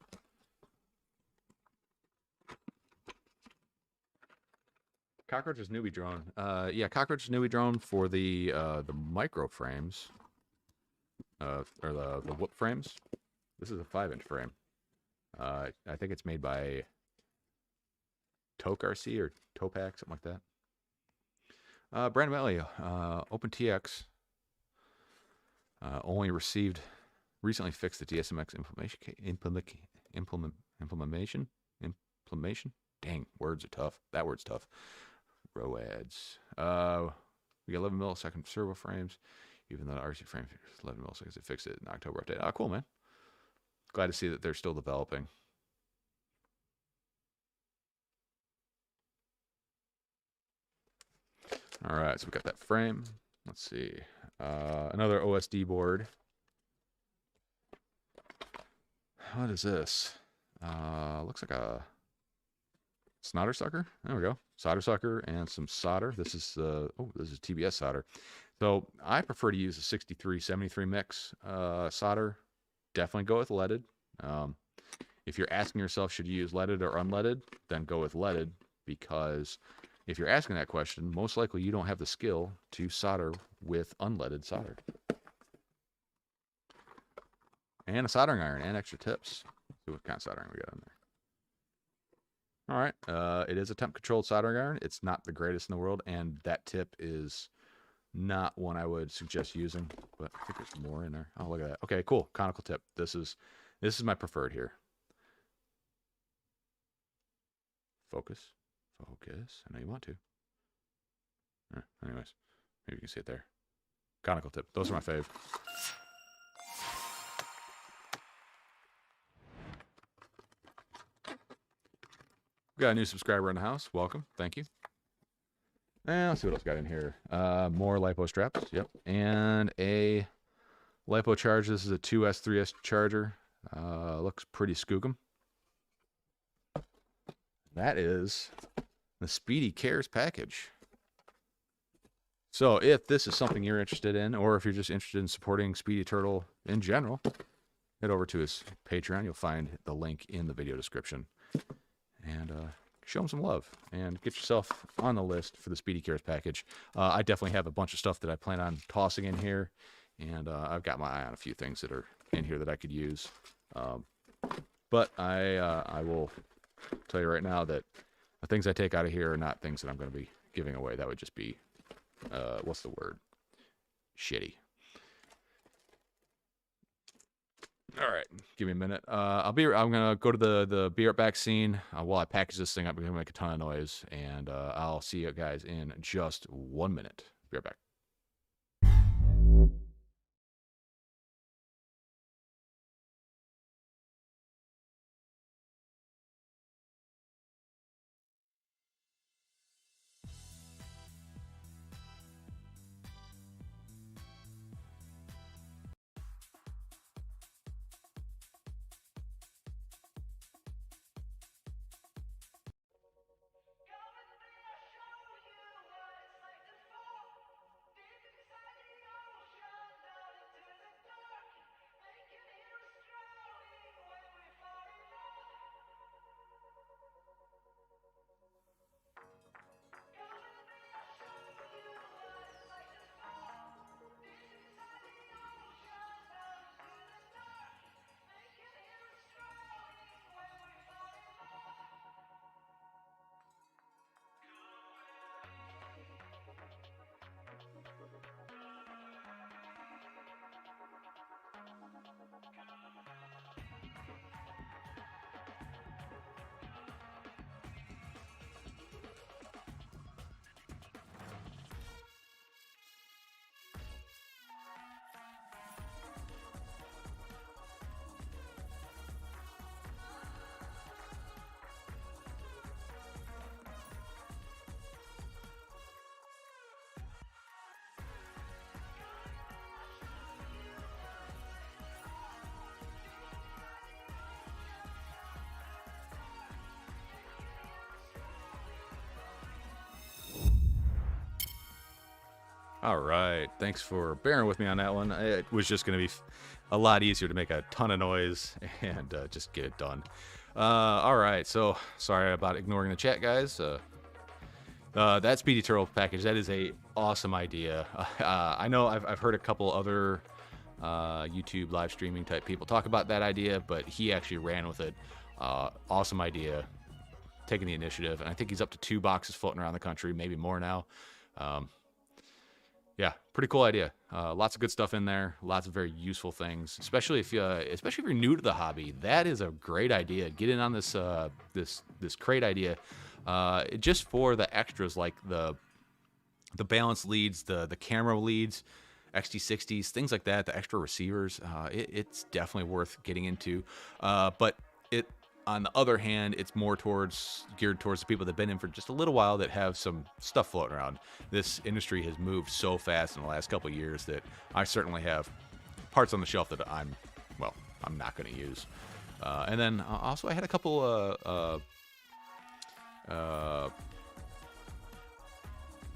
Cockroach's newbie drone. Yeah, Cockroach's newbie drone for the micro frames. Or the whoop frames. This is a 5-inch frame. I think it's made by Toke RC or Topak, something like that. Brandon Melly, OpenTX. Only recently fixed the DSMX implementation. Dang, words are tough. That word's tough. ROADs. We got 11 millisecond servo frames. Even though the RC frame is 11 milliseconds, it fixed it in October update. Oh, cool, man. Glad to see that they're still developing. All right, so we got that frame. Let's see. Another OSD board. What is this? Looks like a solder sucker. There we go. Solder sucker and some solder. This is this is TBS solder. So I prefer to use a 63-73 mix solder. Definitely go with leaded. If you're asking yourself, should you use leaded or unleaded, then go with leaded, because if you're asking that question, most likely you don't have the skill to solder with unleaded solder. And a soldering iron and extra tips. Let's see what kind of soldering we got in there. All right. It is a temp-controlled soldering iron. It's not the greatest in the world, and that tip is not one I would suggest using, but I think there's more in there. Oh, look at that. Okay, cool. Conical tip. This is my preferred here. Focus. I know you want to. Anyways, maybe you can see it there. Conical tip. Those are my fave. We got a new subscriber in the house. Welcome. Thank you. And let's see what else got in here. More LiPo straps. Yep. And a LiPo charge. This is a 2S, 3S charger. Looks pretty skookum. That is the Speedy Cares package. So if this is something you're interested in, or if you're just interested in supporting Speedy Turtle in general, head over to his Patreon. You'll find the link in the video description. And show him some love and get yourself on the list for the Speedy Cares package. I definitely have a bunch of stuff that I plan on tossing in here, and I've got my eye on a few things that are in here that I could use. But I will tell you right now that the things I take out of here are not things that I'm going to be giving away. That would just be, what's the word? Shitty. All right, give me a minute. I'm gonna go to the be right back scene while I package this thing up. We're gonna make a ton of noise, and I'll see you guys in just 1 minute. Be right back. All right. Thanks for bearing with me on that one. It was just going to be a lot easier to make a ton of noise and just get it done. All right. So sorry about ignoring the chat, guys. That Speedy Turtle package, that is a awesome idea. I know I've heard a couple other YouTube live streaming type people talk about that idea, but he actually ran with it. Awesome idea. Taking the initiative. And I think he's up to 2 boxes floating around the country, maybe more now. Yeah, pretty cool idea. Lots of good stuff in there. Lots of very useful things, especially if you're new to the hobby. That is a great idea. Get in on this this crate idea, just for the extras like the balance leads, the camera leads, XT60s, things like that. The extra receivers. It's definitely worth getting into. But on the other hand, it's more geared towards the people that have been in for just a little while that have some stuff floating around. This industry has moved so fast in the last couple of years that I certainly have parts on the shelf that I'm not going to use. And then also I had a couple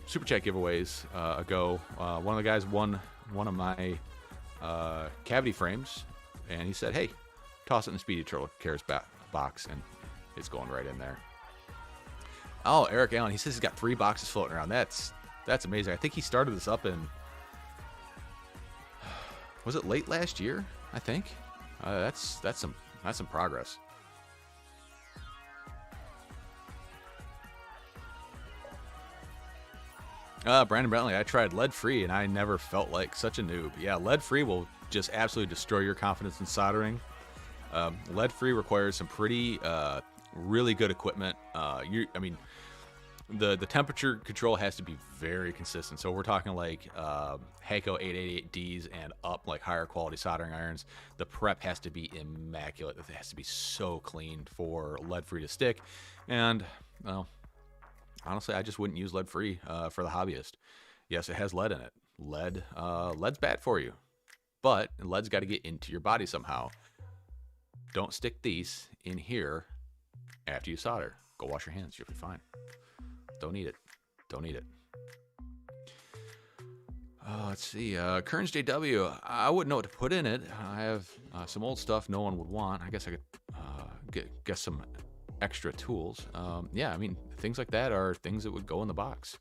super chat giveaways ago. One of the guys won one of my cavity frames, and he said, "Hey, toss it in the Speedy Cares box," and it's going right in there. Oh, Eric Allen, he says he's got 3 boxes floating around. That's amazing. I think he started this up in, was it late last year? I think that's some progress. Brandon Bentley, I tried lead free and I never felt like such a noob. Yeah, lead free will just absolutely destroy your confidence in soldering. Lead free requires some pretty really good equipment. The temperature control has to be very consistent. So we're talking like Heiko 888Ds and up, like higher quality soldering irons. The prep has to be immaculate. It has to be so clean for lead free to stick. And well, honestly, I just wouldn't use lead free for the hobbyist. Yes, it has lead in it. Lead's bad for you, but lead's got to get into your body somehow. Don't stick these in here after you solder. Go wash your hands. You'll be fine. Don't eat it. Don't eat it. Let's see. Kearns JW. I wouldn't know what to put in it. I have some old stuff no one would want. I guess I could get some extra tools. Yeah, I mean, things like that are things that would go in the box.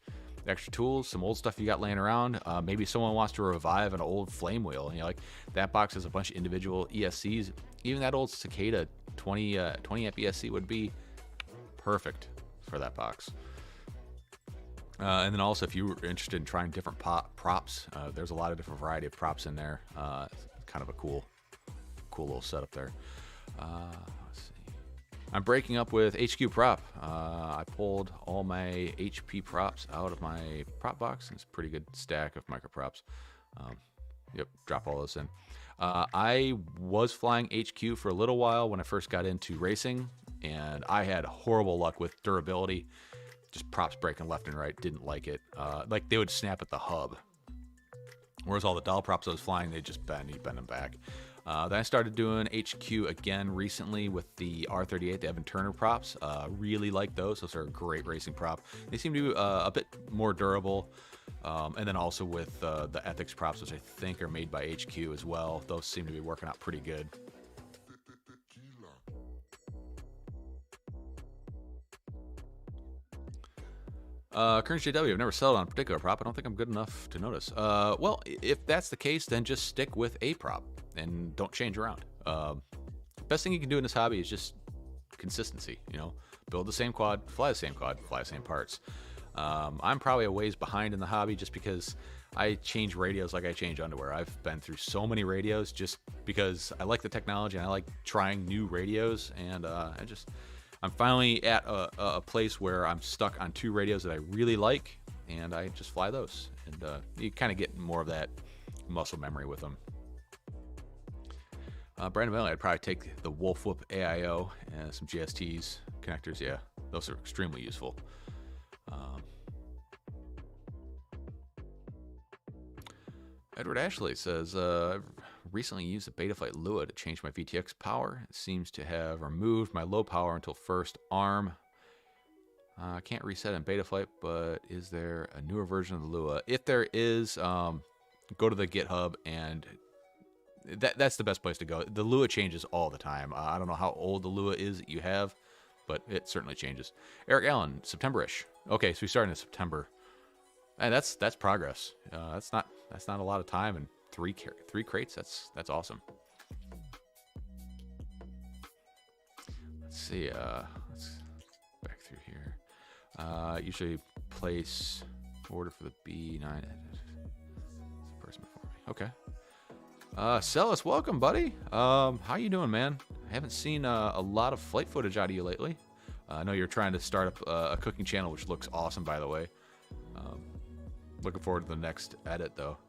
Extra tools, some old stuff you got laying around. Maybe someone wants to revive an old flame wheel. You know, like that box has a bunch of individual ESCs. Even that old Cicada 20 amp ESC would be perfect for that box. And then also, if you were interested in trying different props, there's a lot of different variety of props in there. Kind of a cool little setup there. Let's see. I'm breaking up with HQ Prop. I pulled all my HP props out of my prop box. It's a pretty good stack of micro props. Yep, drop all those in. I was flying HQ for a little while when I first got into racing, and I had horrible luck with durability. Just props breaking left and right. Didn't like it. Like they would snap at the hub. Whereas all the doll props I was flying, they'd just bend. You'd bend them back. Then I started doing HQ again recently with the R38, the Evan Turner props. Really like those. Those are a great racing prop. They seem to be a bit more durable. And then also with the Ethics props, which I think are made by HQ as well. Those seem to be working out pretty good. Kearns JW, I've never settled on a particular prop. I don't think I'm good enough to notice. Well, if that's the case, then just stick with a prop and don't change around. Best thing you can do in this hobby is just consistency. You know, build the same quad, fly the same parts. I'm probably a ways behind in the hobby just because I change radios like I change underwear. I've been through so many radios just because I like the technology and I like trying new radios, and I'm finally at a place where I'm stuck on 2 radios that I really like, and I just fly those. And you kind of get more of that muscle memory with them. Brandon Bailey, I'd probably take the Wolf Whoop AIO and some GSTs connectors. Yeah, those are extremely useful. Edward Ashley says, I've recently used the Betaflight Lua to change my VTX power. It seems to have removed my low power until first arm. I can't reset in beta flight, but is there a newer version of the Lua? If there is, go to the GitHub, and that's the best place to go. The Lua changes all the time. I don't know how old the Lua is that you have, but it certainly changes. Eric Allen, September-ish. Okay, so we started in September. And that's progress. That's not a lot of time, and three crates. That's awesome. Let's see. Let's back through here. Usually place order for the B9. Person before me. Okay. Celis, welcome, buddy. How you doing, man? I haven't seen a lot of flight footage out of you lately. I know you're trying to start up a cooking channel, which looks awesome, by the way. Looking forward to the next edit, though.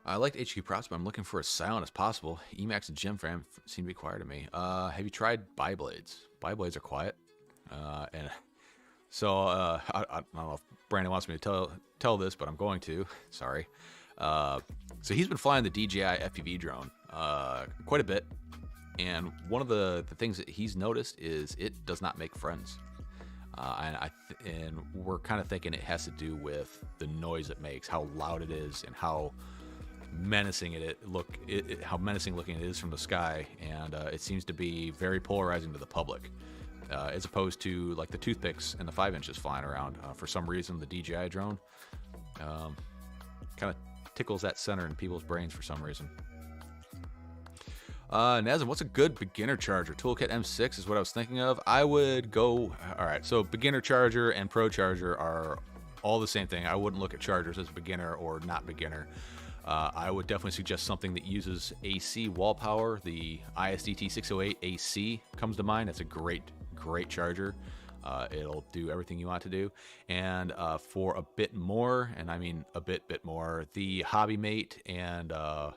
I liked HQ props, but I'm looking for as silent as possible. Emacs and Gemfram seem to be quiet to me. Have you tried biblades? Biblades are quiet. And so I don't know if Brandon wants me to tell this, but I'm going to. Sorry. So he's been flying the DJI FPV drone quite a bit, and one of the things that he's noticed is it does not make friends, and we're kind of thinking it has to do with the noise it makes, how loud it is, and how menacing how menacing looking it is from the sky, and it seems to be very polarizing to the public, as opposed to like the toothpicks and the 5 inches flying around. For some reason, the DJI drone kind of tickles that center in people's brains for some reason. Nazem, what's a good beginner charger? Toolkit M6 is what I was thinking of. I would go, all right, so beginner charger and pro charger are all the same thing. I wouldn't look at chargers as beginner or not beginner. I would definitely suggest something that uses AC wall power. The ISDT 608 AC comes to mind. That's a great charger. It'll do everything you want to do. And for a bit more, and I mean a bit more, the HobbyMate and the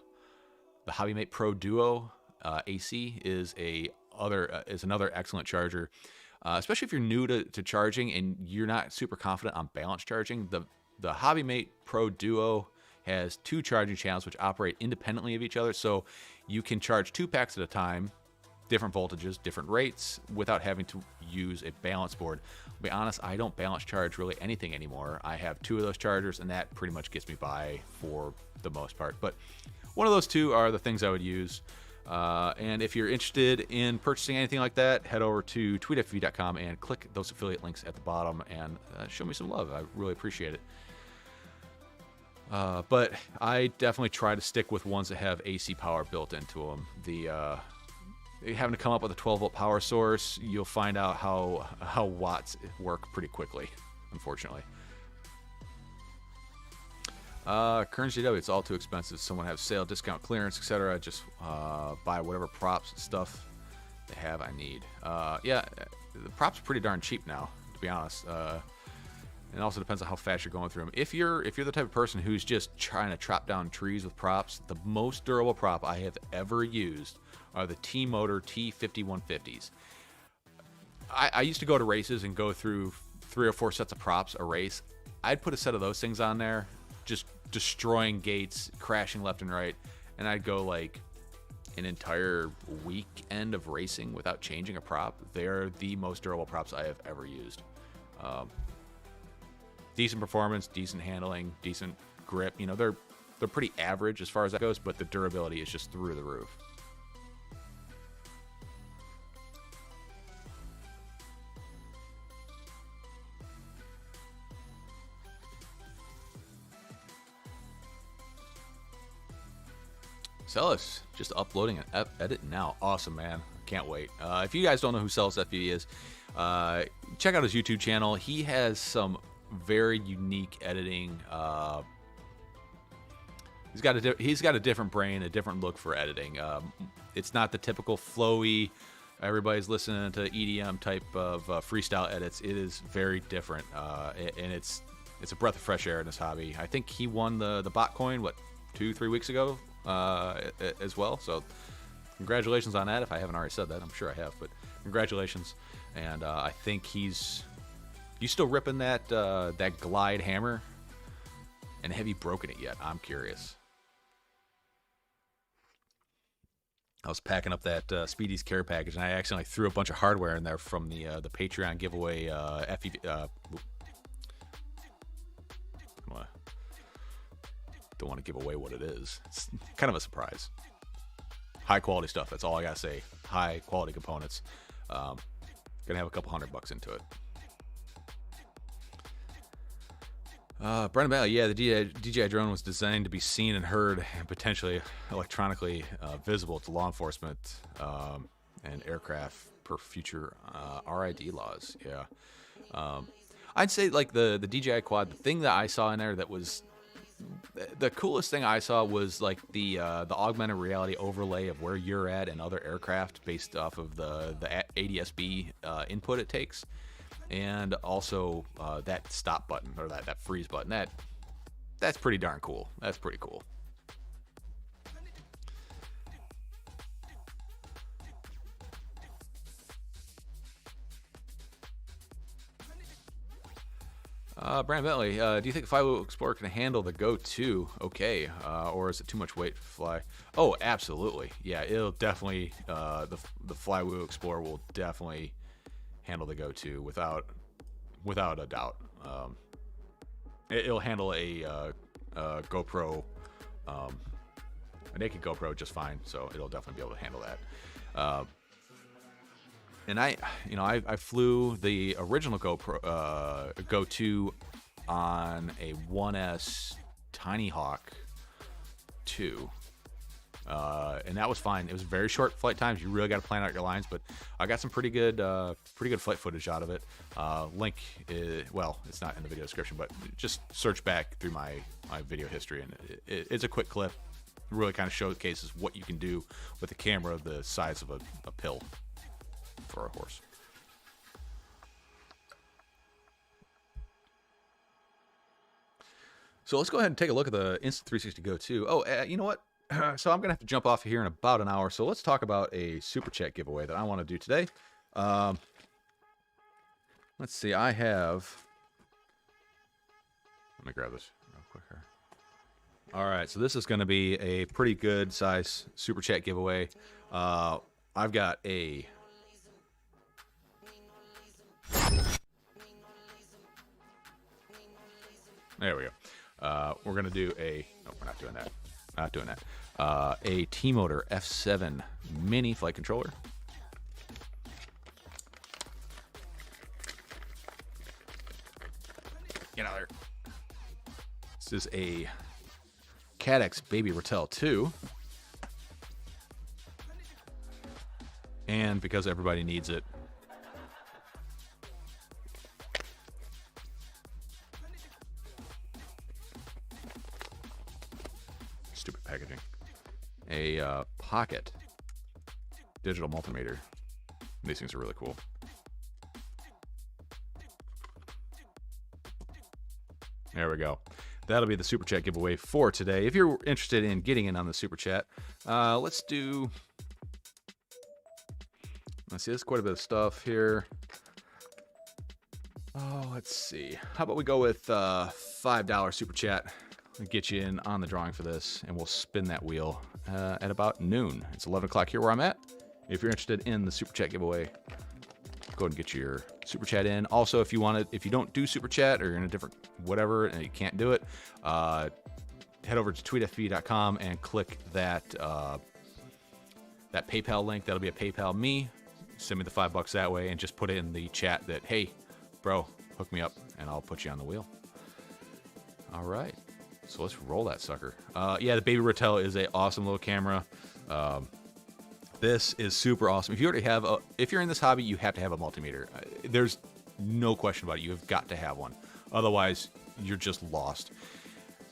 HobbyMate Pro Duo AC is another excellent charger. Especially if you're new to charging and you're not super confident on balance charging. The HobbyMate Pro Duo has 2 charging channels which operate independently of each other, so you can charge 2 packs at a time, different voltages, different rates, without having to use a balance board. I'll be honest, I don't balance charge really anything anymore. I have 2 of those chargers, and that pretty much gets me by for the most part. But one of those 2 are the things I would use. And if you're interested in purchasing anything like that, head over to tweetfv.com and click those affiliate links at the bottom and show me some love. I really appreciate it. But I definitely try to stick with ones that have AC power built into them. Having to come up with a 12-volt power source, you'll find out how watts work pretty quickly, unfortunately. Current GW, it's all too expensive. Someone has sale, discount, clearance, etc. Just buy whatever props and stuff they have I need. Yeah, the props are pretty darn cheap now, to be honest. It also depends on how fast you're going through them. If you're the type of person who's just trying to chop down trees with props, the most durable prop I have ever used are the T-Motor T5150s. I used to go to races and go through 3 or 4 sets of props a race. I'd put a set of those things on there, just destroying gates, crashing left and right, and I'd go like an entire weekend of racing without changing a prop. They're the most durable props I have ever used. Decent performance, decent handling, decent grip. You know, they're pretty average as far as that goes, but the durability is just through the roof. Celis, just uploading an edit now. Awesome, man. Can't wait. If you guys don't know who Celis FPV is, check out his YouTube channel. He has some very unique editing. He's got a different brain, a different look for editing. It's not the typical flowy, everybody's listening to EDM type of freestyle edits. It is very different, and it's a breath of fresh air in this hobby. I think he won the bot coin 2-3 weeks ago as well. So congratulations on that. If I haven't already said that, I'm sure I have, but congratulations. And I think he's You still ripping that that glide hammer? And have you broken it yet? I'm curious. I was packing up that Speedy's care package, and I accidentally threw a bunch of hardware in there from the Patreon giveaway. Don't want to give away what it is. It's kind of a surprise. High quality stuff. That's all I gotta say. High quality components. Gonna have a couple $100 into it. Brendan Bailey, yeah, the DJI drone was designed to be seen and heard and potentially electronically visible to law enforcement and aircraft per future RID laws. Yeah. I'd say like the DJI quad, the thing that I saw in there that was the coolest thing I saw was like the augmented reality overlay of where you're at and other aircraft based off of the ADS-B input it takes. And also that stop button, or that freeze button. That's pretty darn cool. That's pretty cool. Brandon Bentley, do you think the Flywheel Explorer can handle the Go 2 okay, or is it too much weight to fly? Oh, absolutely. Yeah, it'll definitely, the Flywheel Explorer will definitely handle the Go 2 without a doubt. It'll handle a GoPro, a naked GoPro just fine, so it'll definitely be able to handle that. And I flew the original GoPro Go 2 on a 1S Tiny Hawk 2. And that was fine. It was very short flight times. You really got to plan out your lines, but I got some pretty good flight footage out of it. Link is, well, it's not in the video description, but just search back through my video history, and it's a quick clip. It really kind of showcases what you can do with a camera the size of a pill for a horse. So let's go ahead and take a look at the Insta360 Go 2. Oh, you know what? So I'm going to have to jump off here in about an hour. So let's talk about a Super Chat giveaway that I want to do today. Let's see. I have... Let me grab this real quick here. All right. So this is going to be a pretty good size Super Chat giveaway. I've got a... There we go. We're going to do a... No, we're not doing that. Not doing that. A T-Motor F7 mini flight controller. Get out there. This is a Cadex Baby Ratel 2. And because everybody needs it, stupid packaging. A Pocket digital multimeter. These things are really cool. There we go. That'll be the Super Chat giveaway for today. If you're interested in getting in on the Super Chat, let's see, there's quite a bit of stuff here. Oh, let's see. How about we go with $5 Super Chat? I'll get you in on the drawing for this, and we'll spin that wheel at about noon. It's 11 o'clock here where I'm at. If you're interested in the Super Chat giveaway, go ahead and get your Super Chat in. Also, if you don't do Super Chat or you're in a different whatever and you can't do it, head over to tweetfb.com and click that PayPal link. That'll be a PayPal me. Send me the $5 that way, and just put it in the chat that, hey, bro, hook me up, and I'll put you on the wheel. All right. So let's roll that sucker. Yeah, the Baby Ratel is an awesome little camera. This is super awesome. If you already have if you're in this hobby, you have to have a multimeter. There's no question about it. You've got to have one. Otherwise, you're just lost.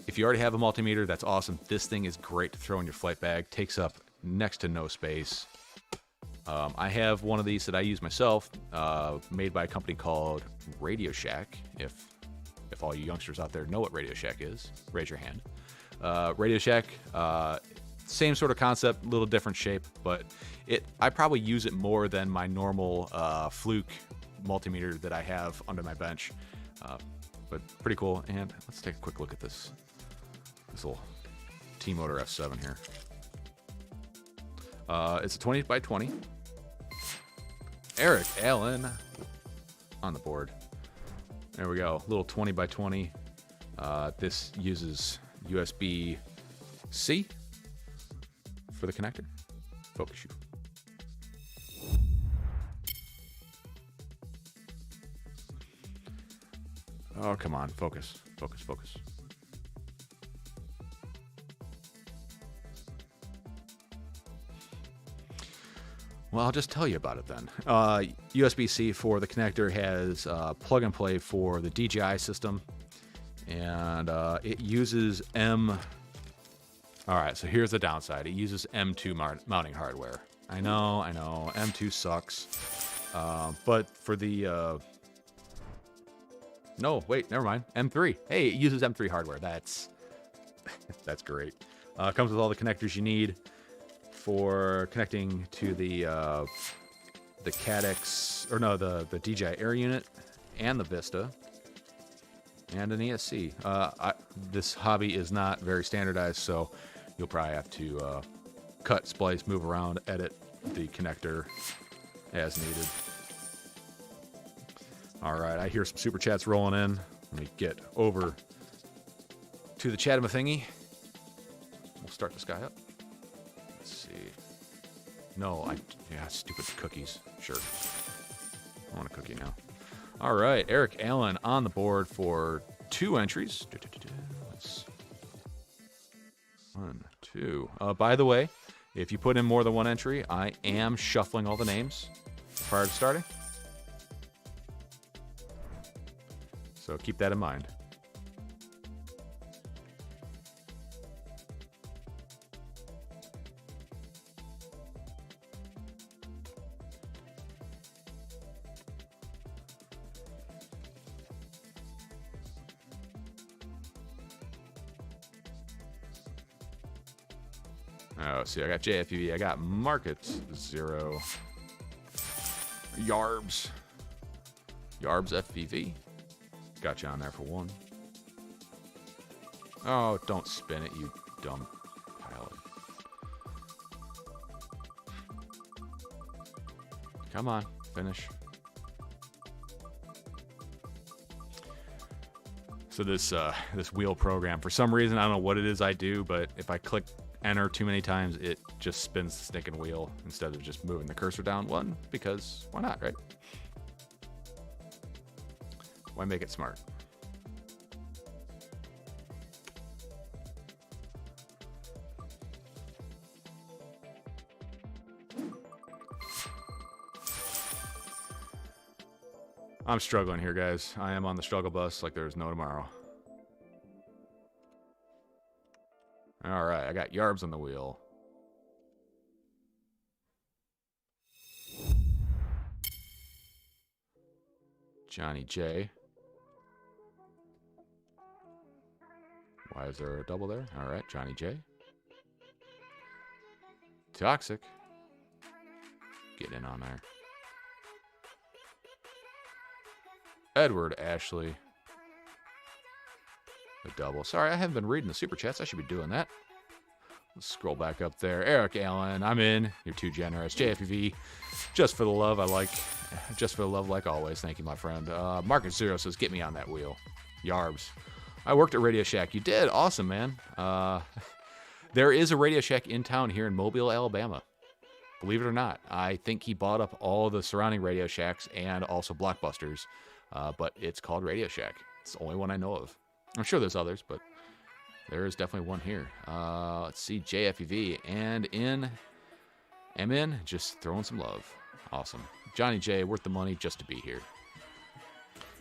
If you already have a multimeter, that's awesome. This thing is great to throw in your flight bag. Takes up next to no space. I have one of these that I use myself, made by a company called Radio Shack. If all you youngsters out there know what Radio Shack is, raise your hand. Radio Shack, same sort of concept, little different shape, but I probably use it more than my normal Fluke multimeter that I have under my bench. But pretty cool. And let's take a quick look at this little T-Motor F7 here. It's a 20 by 20. Eric Allen on the board. There we go. Little 20 by 20. This uses USB-C for the connector. Focus you. Oh, come on. Focus. Focus, focus. Well, I'll just tell you about it then. USB-C for the connector has plug and play for the DJI system. And it uses M. All right, so here's the downside. It uses M2 mounting hardware. I know. M2 sucks. But for the... No, wait, never mind. M3. Hey, it uses M3 hardware. That's great. Comes with all the connectors you need for connecting to the Cadex, or no, the DJI Air unit and the Vista and an ESC. This hobby is not very standardized, so you'll probably have to cut, splice, move around, edit the connector as needed. All right, I hear some super chats rolling in. Let me get over to the chat-a-thingy. We'll start this guy up. Let's see. No, yeah, stupid cookies. Sure. I want a cookie now. All right, Eric Allen on the board for 2 entries. Let's 1, 2. By the way, if you put in more than 1 entry, I am shuffling all the names prior to starting. So keep that in mind. Oh, see, I got JFUV, I got Market 0. Yarbs FVV. Got you on there for 1. Oh, don't spin it, you dumb pilot. Come on, finish. So this wheel program, for some reason, I don't know what it is I do, but if I click enter too many times, it just spins the stinking wheel instead of just moving the cursor down 1, because why not, right? Why make it smart? I'm struggling here, guys. I am on the struggle bus like there's no tomorrow. All right, I got Yarbs on the wheel. Johnny J. Why is there a double there? All right, Johnny J. Toxic. Get in on there. Edward Ashley. A double. Sorry, I haven't been reading the super chats. I should be doing that. Let's scroll back up there. Eric Allen, I'm in. You're too generous. JFUV, just for the love, just for the love, like always. Thank you, my friend. Market Zero says, get me on that wheel. Yarbs. I worked at Radio Shack. You did? Awesome, man. There is a Radio Shack in town here in Mobile, Alabama. Believe it or not. I think he bought up all the surrounding Radio Shacks and also Blockbusters. But it's called Radio Shack. It's the only one I know of. I'm sure there's others, but there is definitely one here. Let's see, JFEV. And I'm in, just throwing some love. Awesome. Johnny J, worth the money just to be here.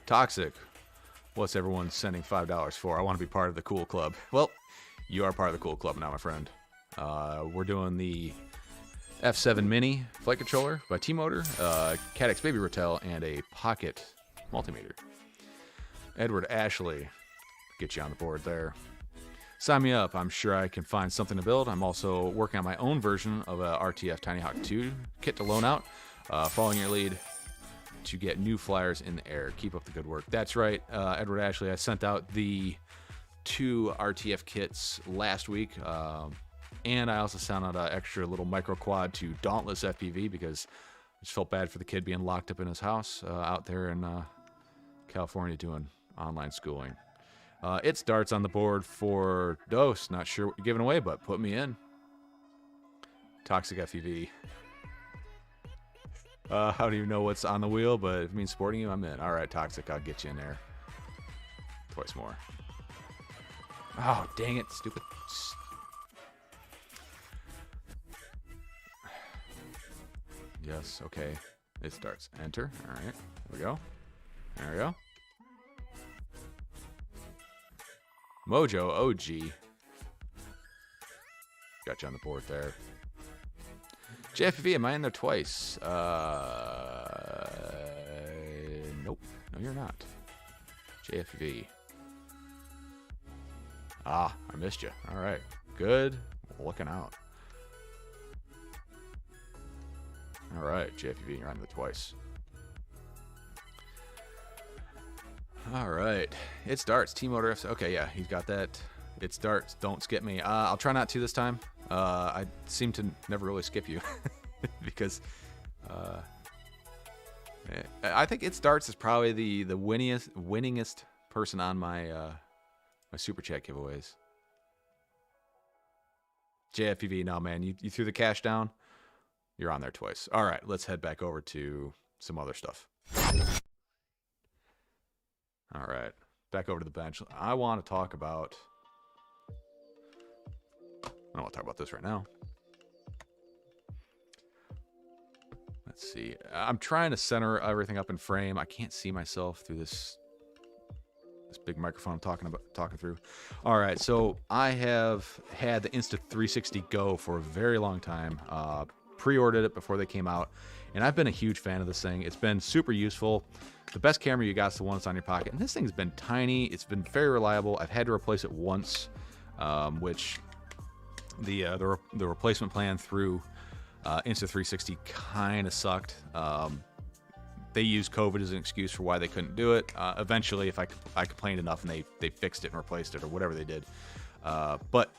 Toxic. What's everyone sending $5 for? I want to be part of the cool club. Well, you are part of the cool club now, my friend. We're doing the F7 Mini flight controller by T-Motor, Cadex Baby Rotel, and a pocket multimeter. Edward Ashley, get you on the board there. Sign me up. I'm sure I can find something to build. I'm also working on my own version of a RTF Tiny Hawk 2 kit to loan out. Following your lead, to get new flyers in the air. Keep up the good work. That's right, Edward Ashley. I sent out the 2 RTF kits last week, and I also sent out an extra little micro quad to Dauntless FPV because I just felt bad for the kid being locked up in his house out there in California doing online schooling. It starts on the board for Dose. Not sure what you're giving away, but put me in. Toxic FPV. I don't even know what's on the wheel, but if it means sporting you, I'm in. All right, Toxic, I'll get you in there. Twice more. Oh, dang it, stupid. Yes, okay. It starts. Enter. All right, there we go. There we go. Mojo OG. Got you on the board there. JFV, am I in there twice? Nope. No, you're not. JFV. Ah, I missed you. All right. Good. Looking out. All right, JFV, you're on there twice. All right. It starts. T-Motor F. Okay, yeah, he's got that. It starts. Don't skip me. I'll try not to this time. I seem to never really skip you because I think It Starts is probably the winningest person on my my super chat giveaways. JFPV, no man, you threw the cash down. You're on there twice. All right, let's head back over to some other stuff. All right, back over to the bench. I want to talk about. I don't want to talk about this right now. Let's see. I'm trying to center everything up in frame. I can't see myself through this big microphone I'm talking through. All right, so I have had the Insta360 Go for a very long time. Pre-ordered it before they came out, and I've been a huge fan of this thing. It's been super useful. The best camera you got is the one that's on your pocket, and this thing's been tiny. It's been very reliable. I've had to replace it once, which the replacement plan through Insta360 kind of sucked. They used COVID as an excuse for why they couldn't do it. Eventually, if I complained enough, and they fixed it and replaced it or whatever they did. But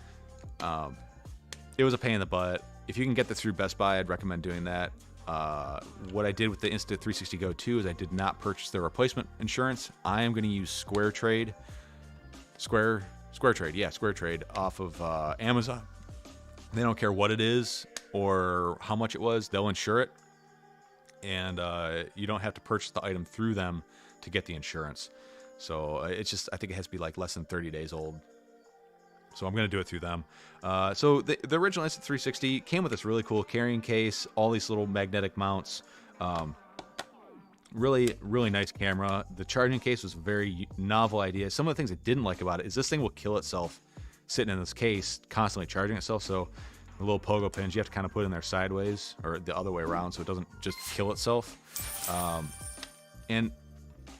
it was a pain in the butt. If you can get this through Best Buy, I'd recommend doing that. What I did with the Insta360 Go 2 is I did not purchase their replacement insurance. I am going to use SquareTrade off of Amazon. They don't care what it is or how much it was. They'll insure it. And you don't have to purchase the item through them to get the insurance. So it's just, I think it has to be like less than 30 days old. So I'm going to do it through them. So the original Insta360 came with this really cool carrying case, all these little magnetic mounts. Really, really nice camera. The charging case was a very novel idea. Some of the things I didn't like about it is this thing will kill itself sitting in this case, constantly charging itself. So the little pogo pins, you have to kind of put in there sideways or the other way around so it doesn't just kill itself. And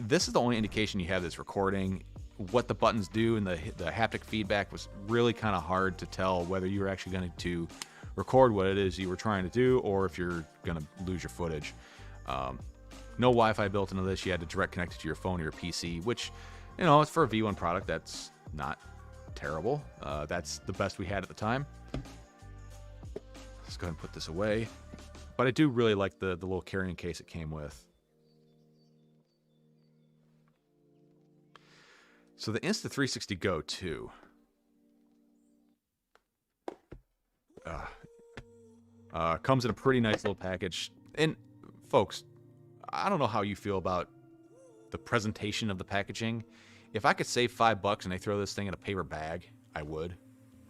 this is the only indication you have that's recording. What the buttons do and the haptic feedback was really kind of hard to tell whether you were actually going to record what it is you were trying to do or if you're going to lose your footage. No Wi-Fi built into this. You had to direct connect it to your phone or your PC, which, you know, for a V1 product, that's not terrible. That's the best we had at the time. Let's go ahead and put this away. But I do really like the little carrying case it came with. So the Insta360 Go 2. Comes in a pretty nice little package. And folks, I don't know how you feel about the presentation of the packaging. If I could save $5 and they throw this thing in a paper bag, I would.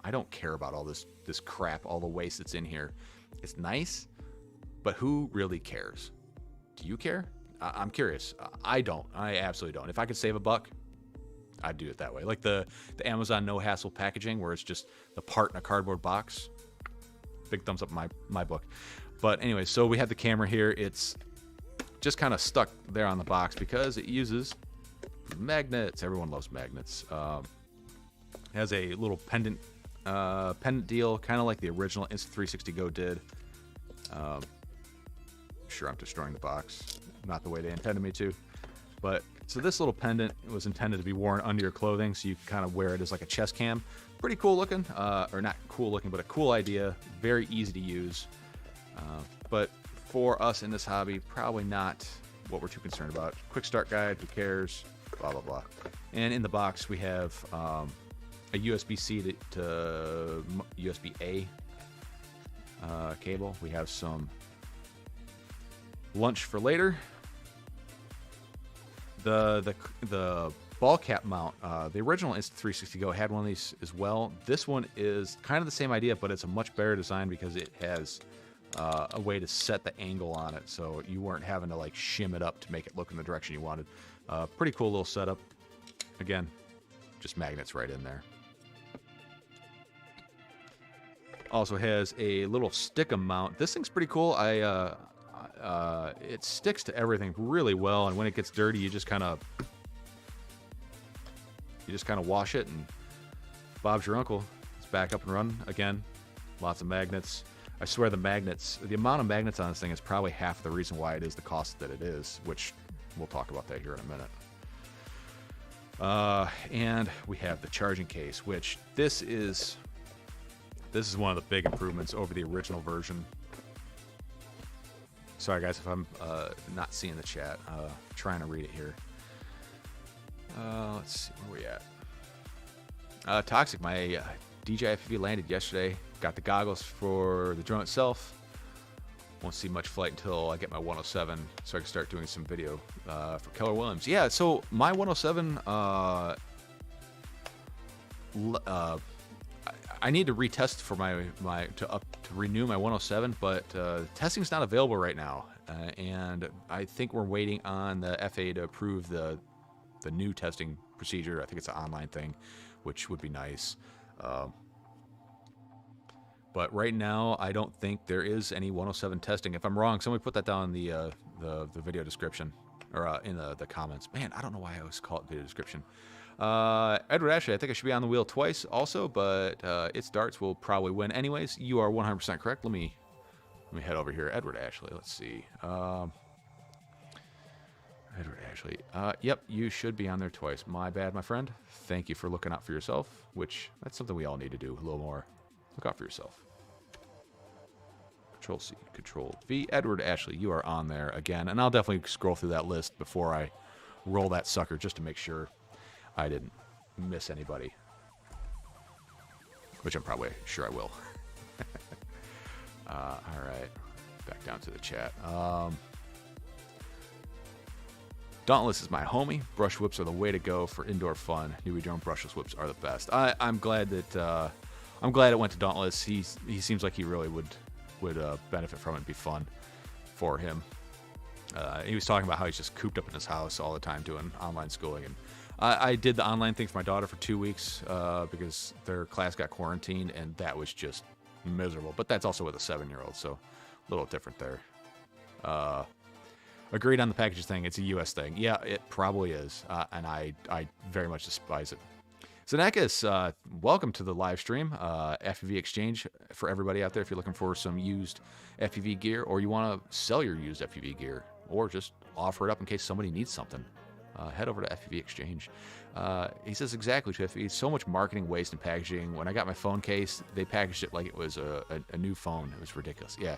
I don't care about all this crap, all the waste that's in here. It's nice, but who really cares? Do you care? I'm curious. I don't. I absolutely don't. If I could save $1, I'd do it that way. Like the Amazon no hassle packaging where it's just the part in a cardboard box. Big thumbs up in my book. But anyway, so we have the camera here. It's just kind of stuck there on the box because it uses magnets. Everyone loves magnets. It has a little pendant deal, kind of like the original Insta360 Go did. Sure, I'm destroying the box. not the way they intended me to. But so this little pendant was intended to be worn under your clothing, so you can kind of wear it as like a chest cam. Pretty cool looking, or not cool looking, but a cool idea. Very easy to use. But for us in this hobby, probably not what we're too concerned about. Quick start guide, who cares, blah, blah, blah. And in the box, we have a USB-C to USB-A cable. We have some lunch for later. The ball cap mount, the original Insta360 Go had one of these as well. This one is kind of the same idea, but it's a much better design because it has a way to set the angle on it, so you weren't having to like shim it up to make it look in the direction you wanted. Pretty cool little setup. Again, just magnets right in there. Also has a little stickum mount. This thing's pretty cool. It sticks to everything really well, and when it gets dirty, you just kind of wash it, and Bob's your uncle. It's back up and running again. Lots of magnets. I swear the amount of magnets on this thing is probably half the reason why it is the cost that it is, which we'll talk about that here in a minute. And we have the charging case, which this is one of the big improvements over the original version. Sorry guys if I'm not seeing the chat. Trying to read it here. Let's see, where we at? Toxic, my DJI FPV landed yesterday. Got the goggles for the drone itself. Won't see much flight until I get my 107, so I can start doing some video for Keller Williams. Yeah, so my 107, I need to retest for to renew my 107, but testing's not available right now, and I think we're waiting on the FAA to approve the new testing procedure. I think it's an online thing, which would be nice. But right now, I don't think there is any 107 testing. If I'm wrong, somebody put that down in the video description, or in the comments. Man, I don't know why I always call it video description. Edward Ashley, I think I should be on the wheel twice also, but its darts will probably win anyways. You are 100% correct. Let me head over here. Edward Ashley, let's see. Edward Ashley. Yep, you should be on there twice. My bad, my friend. Thank you for looking out for yourself, which that's something we all need to do a little more. Look out for yourself. Control C, Control V. Edward Ashley, you are on there again, and I'll definitely scroll through that list before I roll that sucker just to make sure I didn't miss anybody, which I'm probably sure I will. All right, back down to the chat. Dauntless is my homie. Brush whips are the way to go for indoor fun. Newbie drone brushless whips are the best. I'm glad that I'm glad it went to Dauntless. He seems like he really would benefit from it and be fun for him. He was talking about how he's just cooped up in his house all the time doing online schooling, and I did the online thing for my daughter for 2 weeks because their class got quarantined, and that was just miserable. But that's also with a 7-year-old, so a little different there. Agreed on the packages thing. It's a U.S. thing. Yeah, it probably is, and I very much despise it. Zanekis, welcome to the live stream. FPV exchange for everybody out there if you're looking for some used FPV gear, or you want to sell your used FPV gear, or just offer it up in case somebody needs something. Head over to FPV Exchange. He says exactly to FPV. So much marketing waste and packaging. When I got my phone case, they packaged it like it was a new phone. It was ridiculous. Yeah,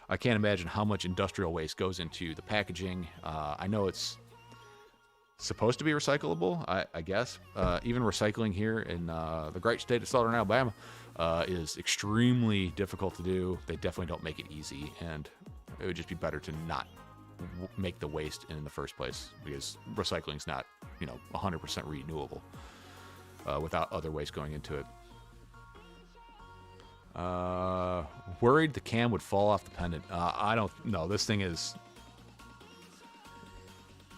I can't imagine how much industrial waste goes into the packaging. I know it's supposed to be recyclable, I guess. Even recycling here in the great state of Southern Alabama is extremely difficult to do. They definitely don't make it easy, and it would just be better to not make the waste in the first place, because recycling's not 100% renewable without other waste going into it. Worried the cam would fall off the pendant. I don't know. This thing is...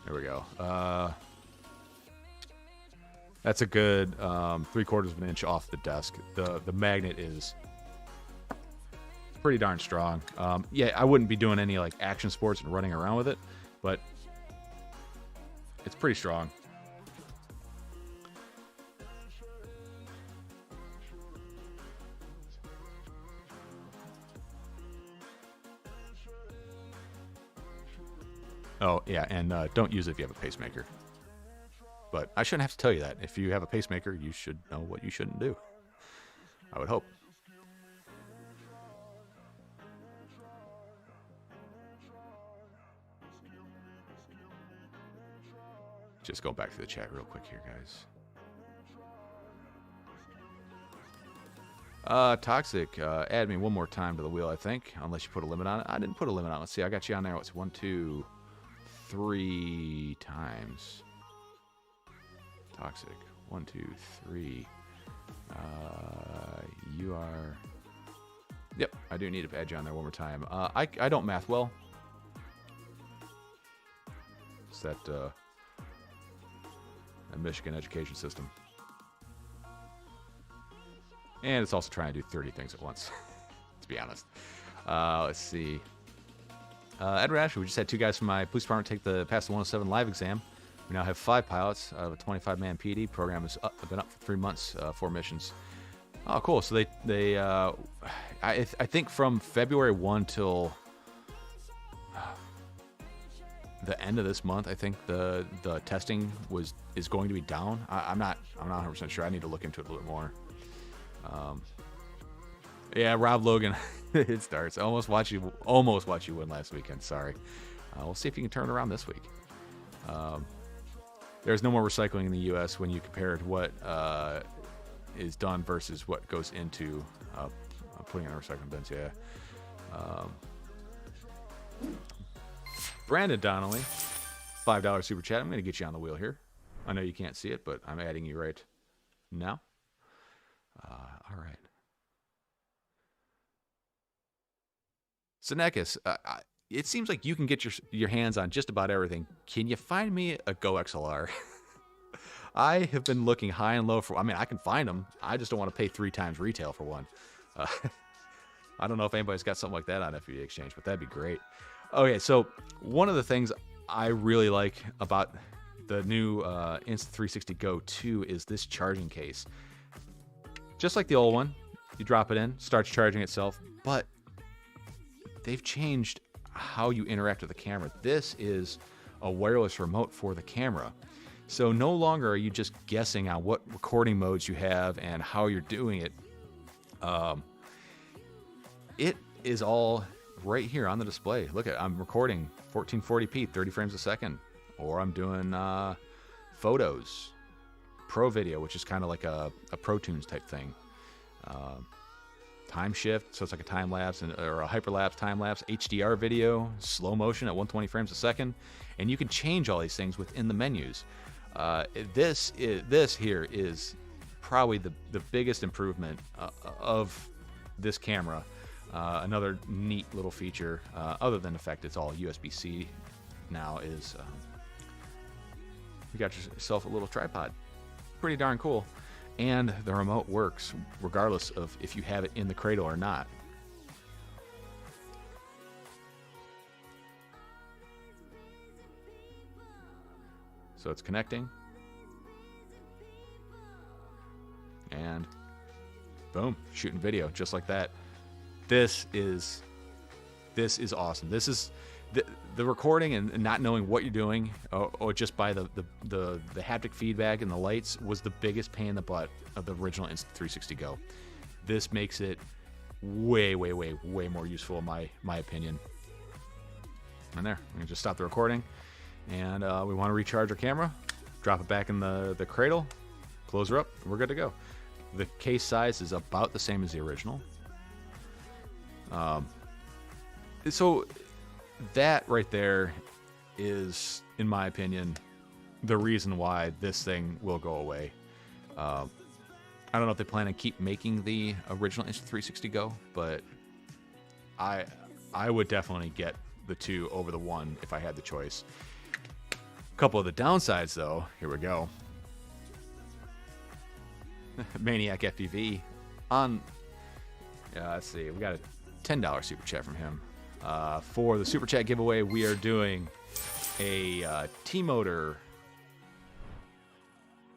There we go. That's a good 3/4 of an inch off the desk. The magnet is pretty darn strong. Yeah, I wouldn't be doing any like action sports and running around with it, but it's pretty strong. Oh, yeah, and don't use it if you have a pacemaker. But I shouldn't have to tell you that. If you have a pacemaker, you should know what you shouldn't do. I would hope. Just go back to the chat real quick here, guys. Toxic, add me one more time to the wheel, I think. Unless you put a limit on it. I didn't put a limit on it. Let's see, I got you on there. What's 1, 2, 3 times. Toxic. 1, 2, 3. You are... Yep, I do need to add you on there one more time. I don't math well. It's that Michigan education system. And it's also trying to do 30 things at once, to be honest. Let's see. Edward Ashley, we just had 2 guys from my police department pass the 107 live exam. We now have 5 pilots of a 25-man PD. Program has been up for 3 months, 4 missions. Oh, cool. So I think from February 1 till the end of this month, I think the testing is going to be down. I'm not 100% sure. I need to look into it a little bit more. Yeah, Rob Logan, it starts. Almost watch you win last weekend. Sorry. We'll see if you can turn it around this week. There's no more recycling in the U.S. when you compare it to what is done versus what goes into putting in a recycling bins. Yeah. Brandon Donnelly, $5 super chat. I'm going to get you on the wheel here. I know you can't see it, but I'm adding you right now. All right. Senekis, it seems like you can get your hands on just about everything. Can you find me a Go XLR? I have been looking high and low for... I mean, I can find them. I just don't want to pay 3 times retail for one. I don't know if anybody's got something like that on FBA Exchange, but that'd be great. Okay, so one of the things I really like about the new Insta360 Go 2 is this charging case. Just like the old one, you drop it in, starts charging itself, but they've changed how you interact with the camera. This is a wireless remote for the camera. So no longer are you just guessing on what recording modes you have and how you're doing it. It is all right here on the display. Look I'm recording 1440p, 30 frames a second, or I'm doing photos, Pro Video, which is kind of like a Pro Tunes type thing. Time shift, so it's like a time lapse or a hyperlapse time lapse, HDR video, slow motion at 120 frames a second, and you can change all these things within the menus. This here is probably the biggest improvement of this camera. Another neat little feature, other than the fact it's all USB-C now, is you got yourself a little tripod. Pretty darn cool. And the remote works regardless of if you have it in the cradle or not. So it's connecting. And boom, shooting video just like that. This is awesome. This is the recording and not knowing what you're doing, or just by the haptic feedback and the lights, was the biggest pain in the butt of the original Insta360 Go. This makes it way more useful in my opinion. And there, I'm gonna just stop the recording, and we want to recharge our camera, drop it back in the cradle, close her up, and we're good to go. The case size is about the same as the original. So that right there is, in my opinion, the reason why this thing will go away. I don't know if they plan on keep making the original Insta360 Go, but I would definitely get the 2 over the 1 if I had the choice. A couple of the downsides, though. Here we go. Maniac FPV on. Let's see. We got a $10 super chat from him. For the super chat giveaway, we are doing a T-Motor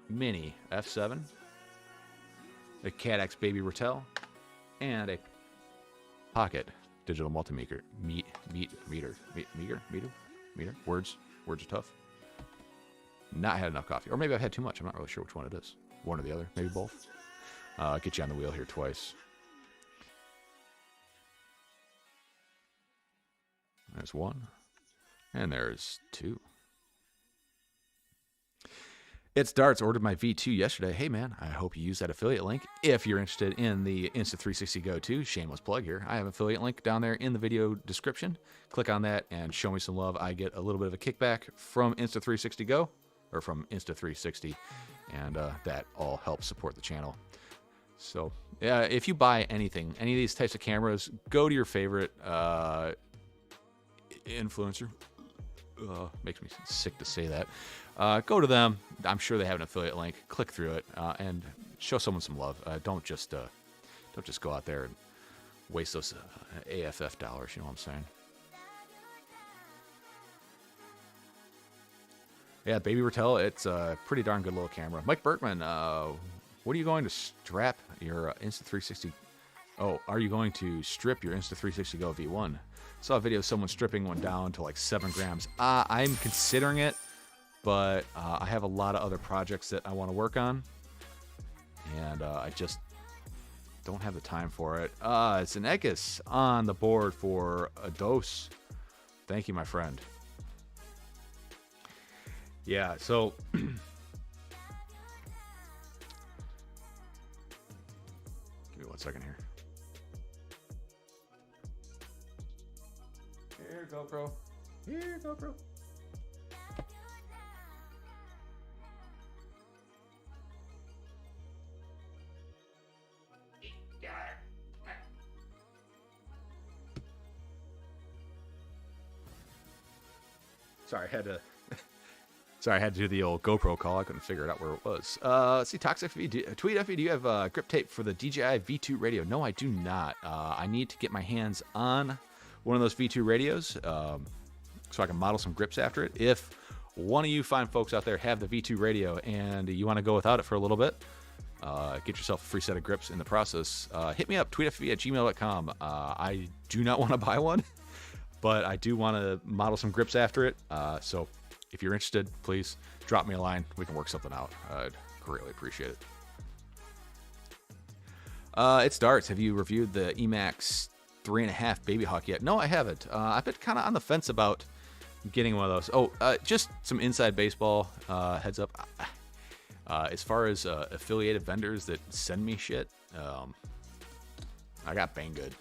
Mini F7, a CADX Baby Ratel, and a Pocket digital multimeter. Meter? Words are tough. Not had enough coffee. Or maybe I've had too much. I'm not really sure which one it is. One or the other. Maybe both. Get you on the wheel here twice. There's one. And there's two. It's Darts. Ordered my V2 yesterday. Hey, man, I hope you use that affiliate link if you're interested in the Insta360 Go 2. Shameless plug here. I have an affiliate link down there in the video description. Click on that and show me some love. I get a little bit of a kickback from Insta360 Go, or from Insta360, and that all helps support the channel. So, yeah, if you buy anything, any of these types of cameras, go to your favorite influencer. Makes me sick to say that. Go to them. I'm sure they have an affiliate link. Click through it and show someone some love. Don't just go out there and waste those AFF dollars. You know what I'm saying? Yeah, Baby Bertel. It's a pretty darn good little camera. Mike Berkman. What are you going to strap your Insta360? Oh, are you going to strip your Insta360 Go V1? Saw a video of someone stripping one down to like 7 grams. I'm considering it, but I have a lot of other projects that I want to work on, and I just don't have the time for it. It's an Ekis on the board for a dose. Thank you, my friend. Yeah, so give me 1 second here. Here, GoPro. Here, GoPro. Sorry, I had to do the old GoPro call. I couldn't figure it out where it was. Let's see, Toxic V, Tweet FV, do you have grip tape for the DJI V2 radio? No, I do not. I need to get my hands on one of those V2 radios so I can model some grips after it. If one of you fine folks out there have the V2 radio and you want to go without it for a little bit, get yourself a free set of grips in the process, hit me up, tweetfv@gmail.com. I do not want to buy one, but I do want to model some grips after it. So if you're interested, please drop me a line. We can work something out. I'd greatly appreciate it. It's Darts. Have you reviewed the Emax 3.5 Baby Hawk yet? No, I haven't. I've been kind of on the fence about getting one of those. Oh, just some inside baseball heads up. As far as affiliated vendors that send me shit, I got Banggood.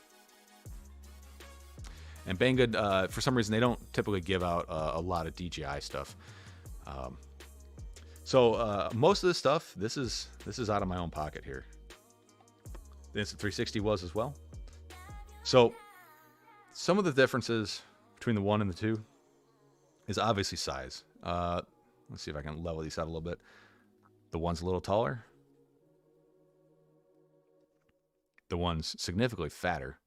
And Banggood, for some reason, they don't typically give out a lot of DJI stuff. So most of this stuff, this is out of my own pocket here. The Insta360 was as well. So some of the differences between the 1 and the 2 is obviously size. Let's see if I can level these out a little bit. The 1's a little taller. The 1's significantly fatter.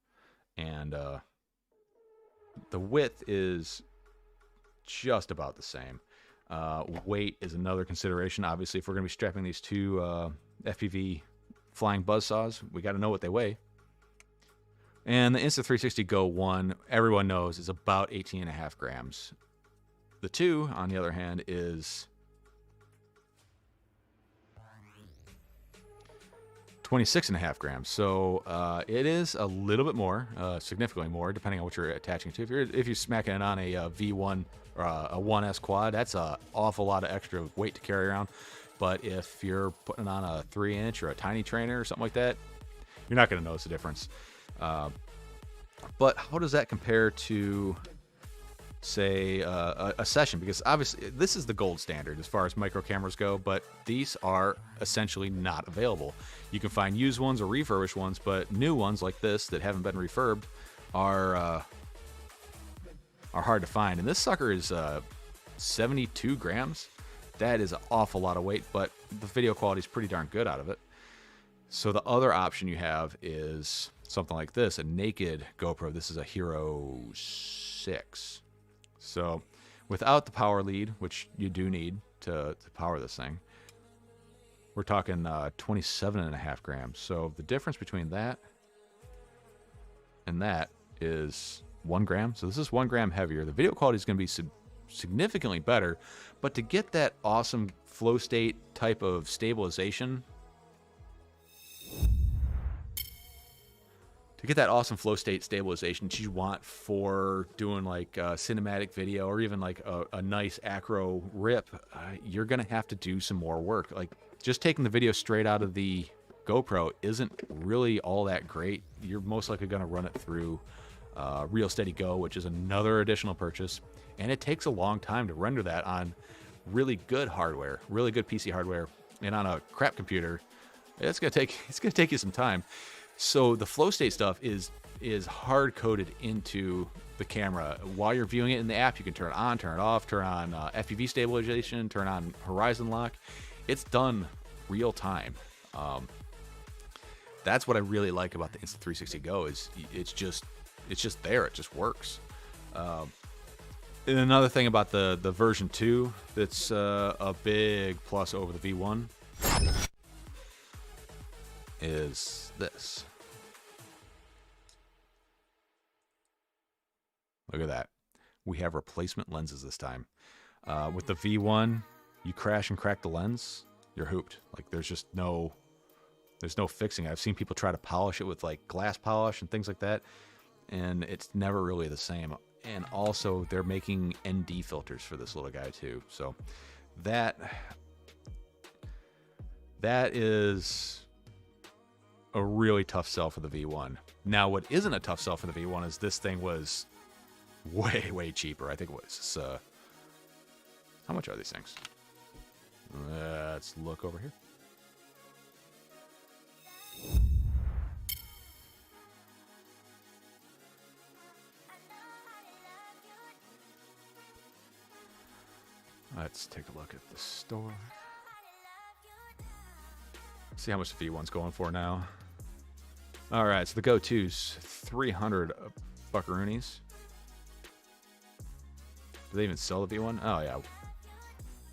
And the width is just about the same. Weight is another consideration. Obviously, if we're going to be strapping these two FPV flying buzzsaws, we got to know what they weigh. And the Insta360 Go 1, everyone knows, is about 18.5 grams. The 2, on the other hand, is 26.5 grams. So it is a little bit more, significantly more, depending on what you're attaching to. If you're smacking it on a V1 or a 1S quad, that's an awful lot of extra weight to carry around. But if you're putting it on a 3-inch or a tiny trainer or something like that, you're not going to notice the difference. But how does that compare to, say, a session? Because obviously this is the gold standard as far as micro cameras go, but these are essentially not available. You can find used ones or refurbished ones, but new ones like this that haven't been refurbed are hard to find. And this sucker is 72 grams. That is an awful lot of weight, but the video quality is pretty darn good out of it. So the other option you have is something like this, a naked GoPro. This is a Hero 6. So without the power lead, which you do need to power this thing, we're talking 27.5 grams. So the difference between that and that is 1 gram. So this is 1 gram heavier. The video quality is going to be significantly better. But to get that awesome flow state type of stabilization, that you want for doing like cinematic video or even like a nice acro rip, you're gonna have to do some more work. Like just taking the video straight out of the GoPro isn't really all that great. You're most likely gonna run it through Real Steady Go, which is another additional purchase, and it takes a long time to render that on really good hardware, really good PC hardware, and on a crap computer. It's gonna take you some time. So the flow state stuff is hard coded into the camera. While you're viewing it in the app, you can turn it on, turn it off, turn on FPV stabilization, turn on horizon lock. It's done real time. That's what I really like about the Insta360 Go is it's just there. It just works. And another thing about the version 2 that's a big plus over the V1 is this. Look at that. We have replacement lenses this time. With the V1, you crash and crack the lens, you're hooped. Like there's no fixing it. I've seen people try to polish it with like glass polish and things like that, and it's never really the same. And also they're making ND filters for this little guy too. So that is a really tough sell for the V1. Now what isn't a tough sell for the V1 is this thing was way cheaper. I think it was how much are these things? Let's look over here. Let's take a look at the store. See how much the V1's going for now. All right, so the Go 2's 300 buckaroonies. Do they even sell the V1? Oh yeah,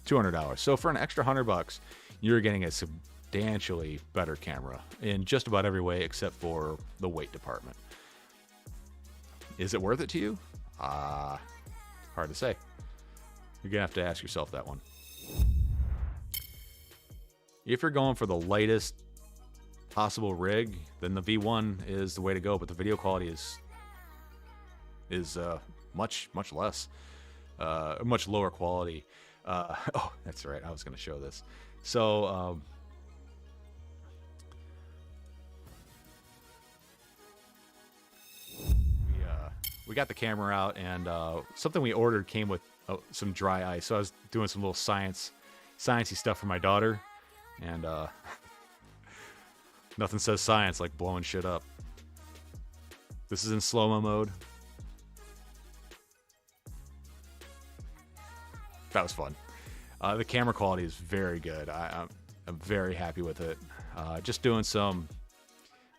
$200. So for an extra $100, you're getting a substantially better camera in just about every way except for the weight department. Is it worth it to you? Hard to say. You're gonna have to ask yourself that one. If you're going for the lightest possible rig, then the V1 is the way to go, but the video quality is much less, much lower quality. Oh, that's right. I was going to show this. So we got the camera out, and something we ordered came with some dry ice. So I was doing some little sciencey stuff for my daughter, and nothing says science like blowing shit up. This is in slow-mo mode. That was fun. The camera quality is very good. I'm very happy with it. Just doing some,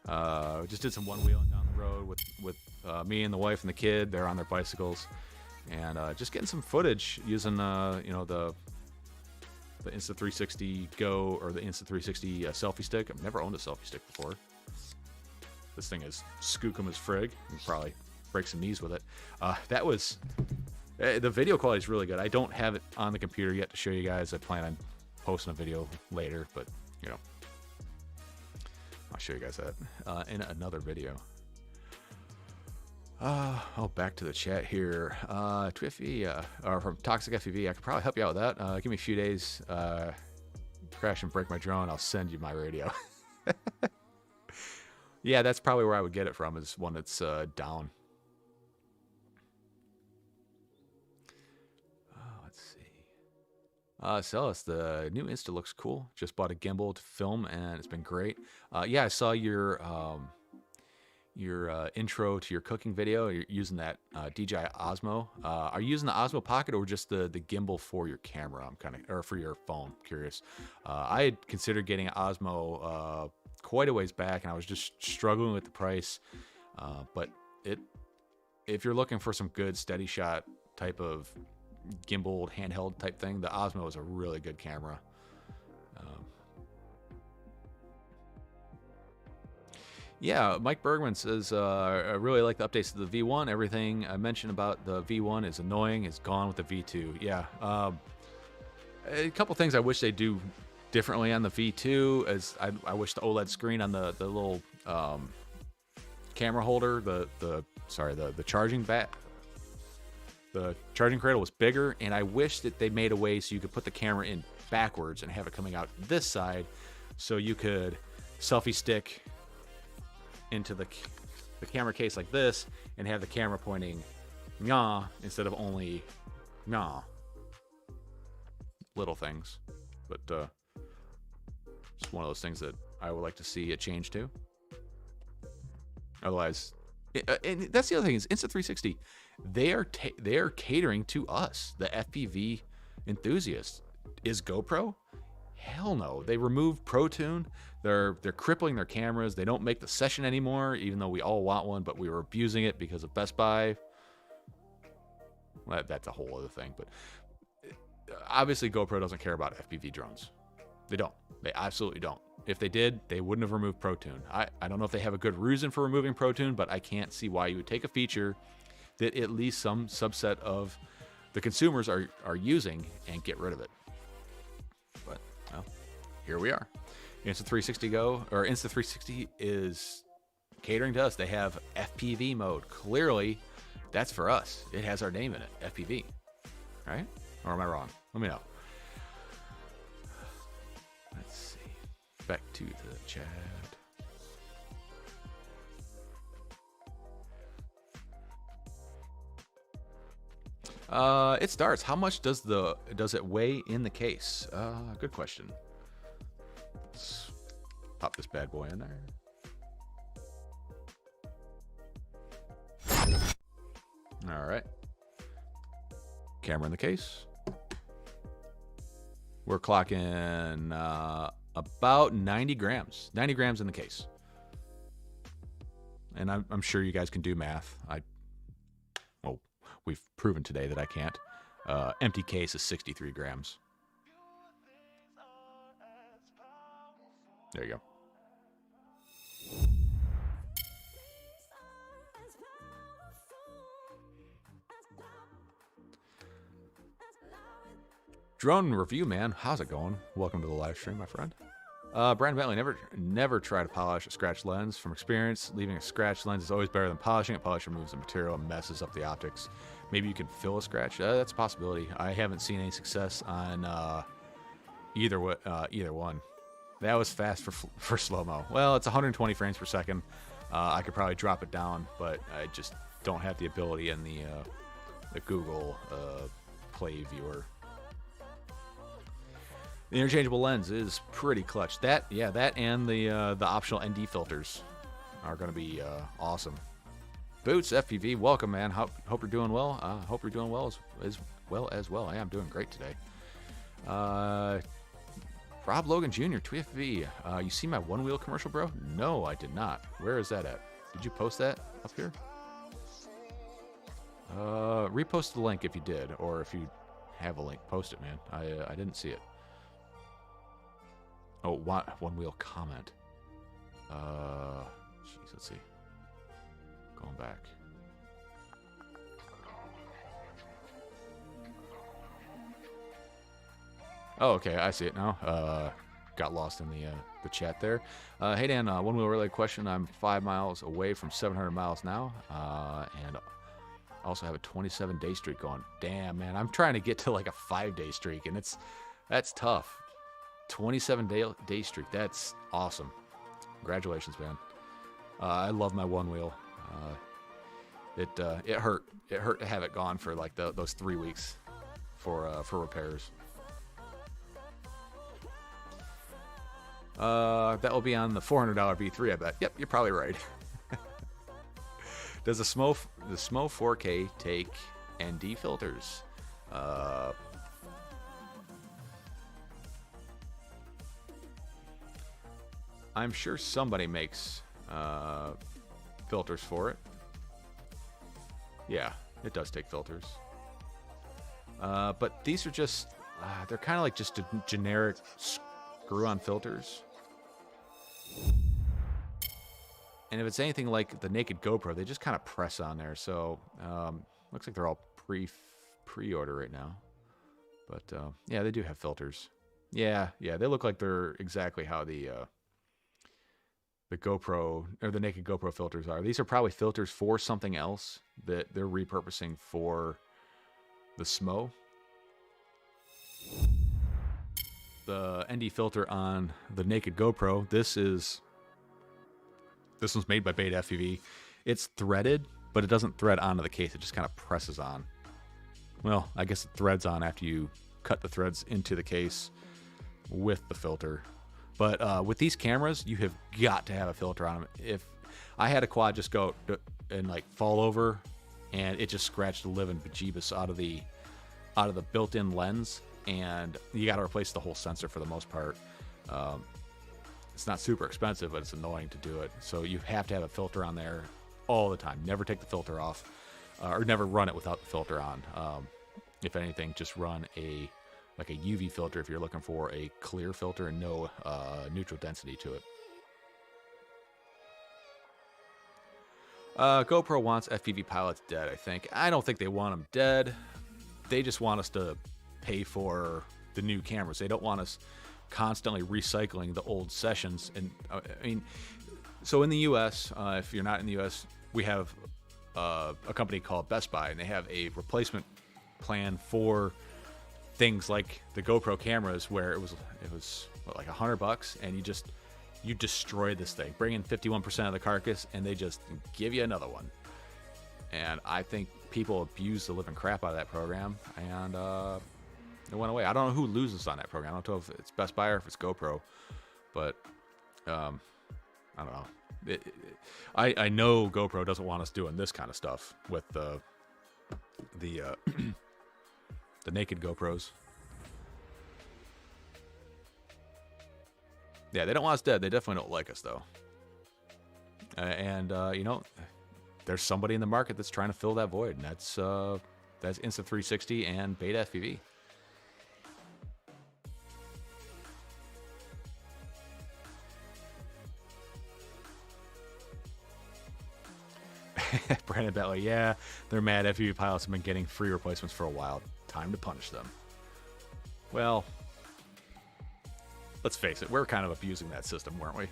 just did some one wheeling down the road with me and the wife and the kid. They're on their bicycles, and just getting some footage using the Insta360 Go or the Insta360 selfie stick. I've never owned a selfie stick before. This thing is skookum as frig. You can probably break some knees with it. That was. The video quality is really good. I don't have it on the computer yet to show you guys. I plan on posting a video later, but I'll show you guys that in another video. Back to the chat here. Twiffy, or from Toxic FPV, I could probably help you out with that. Give me a few days. Crash and break my drone. I'll send you my radio. Yeah, that's probably where I would get it from. Is one that's down. Celis, the new Insta looks cool. Just bought a gimbal to film, and it's been great. Yeah, I saw your intro to your cooking video. You're using that DJI Osmo. Are you using the Osmo Pocket or just the gimbal for your camera? Or for your phone. Curious. I had considered getting an Osmo quite a ways back, and I was just struggling with the price. But if you're looking for some good steady shot type of gimbal handheld type thing, the Osmo is a really good camera. Yeah, Mike Bergman says, I really like the updates to the V1. Everything I mentioned about the V1 is annoying. It's gone with the V2. Yeah. A couple things I wish they do differently on the V2 as I wish the OLED screen on the little camera holder, the charging the charging cradle was bigger, and I wish that they made a way so you could put the camera in backwards and have it coming out this side, so you could selfie stick into the camera case like this and have the camera pointing nyah instead of only nyah. Little things, but it's one of those things that I would like to see a change to. Otherwise, and that's the other thing is Insta360. They are catering to us, the FPV enthusiasts. Is GoPro? Hell no. They removed ProTune. They're crippling their cameras. They don't make the Session anymore, even though we all want one, but we were abusing it because of Best Buy. Well, that's a whole other thing, but obviously GoPro doesn't care about FPV drones. They don't. They absolutely don't. If they did, they wouldn't have removed ProTune. I don't know if they have a good reason for removing ProTune, but I can't see why you would take a feature that at least some subset of the consumers are using and get rid of it. But, well, here we are. Insta360 is catering to us. They have FPV mode. Clearly, that's for us. It has our name in it, FPV. Right? Or am I wrong? Let me know. Let's see. Back to the chat. It starts. How much does it weigh in the case? Good question. Let's pop this bad boy in there. All right. Camera in the case. We're clocking about 90 grams. 90 grams in the case. And I'm sure you guys can do math. Well, we've proven today that I can't. Empty case is 63 grams. There you go. Drone review, man. How's it going? Welcome to the live stream, my friend. Brandon Bentley, never try to polish a scratched lens. From experience, leaving a scratched lens is always better than polishing it. Polish removes the material and messes up the optics. Maybe you can fill a scratch. That's a possibility. I haven't seen any success on either one. That was fast for slow-mo. Well, it's 120 frames per second. I could probably drop it down, but I just don't have the ability in the Google Play viewer. The interchangeable lens is pretty clutch. That and the optional ND filters are going to be awesome. Boots FPV, welcome, man. Hope you're doing well. Hope you're doing well as well. I am doing great today. Rob Logan Jr. TweetFV. You see my one wheel commercial, bro? No, I did not. Where is that at? Did you post that up here? Repost the link if you did, or if you have a link, post it, man. I didn't see it. Oh, one wheel comment. Jeez, let's see. Going back. Oh, okay, I see it now. Got lost in the chat there. Hey Dan, one wheel related question. I'm 5 miles away from 700 miles now, and also have a 27-day streak going. Damn, man, I'm trying to get to like a 5-day streak, and that's tough. 27-day streak. That's awesome. Congratulations, man. I love my one wheel. It hurt. It hurt to have it gone for like those 3 weeks for repairs. That will be on the $400 V3, I bet. Yep, you're probably right. Does the SMO 4K take ND filters? I'm sure somebody makes filters for it. Yeah, it does take filters. But these are just, they're kind of like just a generic screw-on filters. And if it's anything like the naked GoPro, they just kind of press on there. So looks like they're all pre-order right now. But yeah, they do have filters. Yeah, they look like they're exactly how the GoPro or the naked GoPro filters are. These are probably filters for something else that they're repurposing for the SMO. The ND filter on the naked GoPro, this one's made by Beta FPV. It's threaded, but it doesn't thread onto the case. It just kind of presses on. Well, I guess it threads on after you cut the threads into the case with the filter. But with these cameras, you have got to have a filter on them. If I had a quad just go and like fall over, and it just scratched the living bejeebus out of the built-in lens, and you got to replace the whole sensor for the most part. It's not super expensive, but it's annoying to do it. So you have to have a filter on there all the time. Never take the filter off, or never run it without the filter on. If anything, just run a UV filter if you're looking for a clear filter and no neutral density to it. GoPro wants FPV pilots dead, I think. I don't think they want them dead. They just want us to pay for the new cameras. They don't want us constantly recycling the old sessions. And I mean, so in the US, if you're not in the US, we have a company called Best Buy, and they have a replacement plan for things like the GoPro cameras, where it was what, like $100, and you destroy this thing, bring in 51% of the carcass, and they just give you another one. And I think people abuse the living crap out of that program, and it went away. I don't know who loses on that program. I don't know if it's Best Buy or if it's GoPro, but I don't know. I know GoPro doesn't want us doing this kind of stuff with the naked GoPros. Yeah, they don't want us dead. They definitely don't like us, though. You know, there's somebody in the market that's trying to fill that void, and that's Insta360 and Beta FPV. Brandon Bentley, yeah, they're mad. FPV pilots have been getting free replacements for a while. Time to punish them. Well, let's face it, we're kind of abusing that system, weren't we?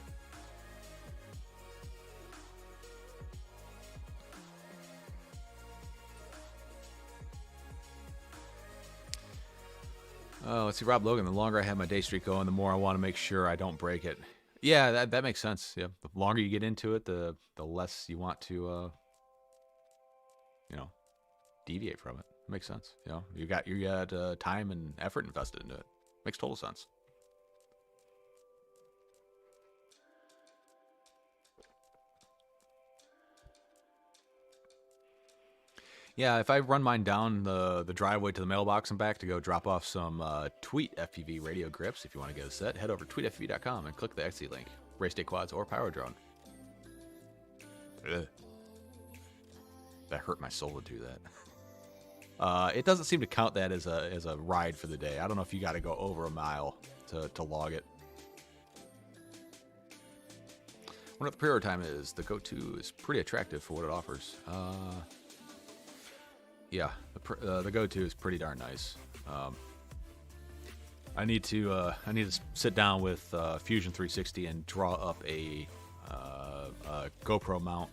Oh, let's see, Rob Logan, the longer I have my day streak going, the more I want to make sure I don't break it. Yeah, that makes sense. Yeah, the longer you get into it, the less you want to, deviate from it. Makes sense. You know, you got time and effort invested into it. Makes total sense. Yeah, if I run mine down the driveway to the mailbox and back to go drop off some Tweet FPV radio grips, if you want to get a set, head over to tweetfpv.com and click the Etsy link. Race Day Quads or Power Drone. Ugh. That hurt my soul to do that. It doesn't seem to count that as a ride for the day. I don't know if you got to go over a mile to log it. I wonder what the pre-order time is. The Go-To is pretty attractive for what it offers. Yeah, the Go-To is pretty darn nice. I need to sit down with Fusion 360 and draw up a GoPro mount.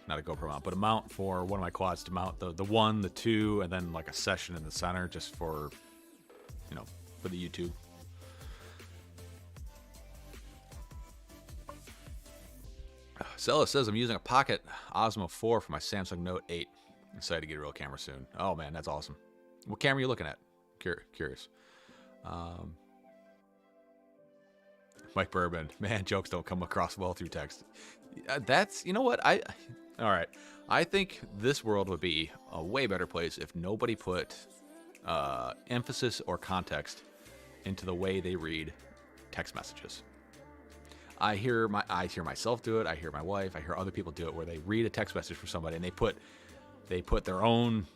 Not a GoPro mount, but a mount for one of my quads to mount the 1, the 2, and then like a session in the center, just for for the YouTube. Cella says I'm using a Pocket Osmo 4 for my Samsung Note 8. I'm excited to get a real camera soon. Oh man, that's awesome. What camera are you looking at? Curious. Mike Bourbon, man, jokes don't come across well through text. That's, you know what? All right. I think this world would be a way better place if nobody put emphasis or context into the way they read text messages. I hear myself do it. I hear my wife. I hear other people do it, where they read a text message for somebody and they put their own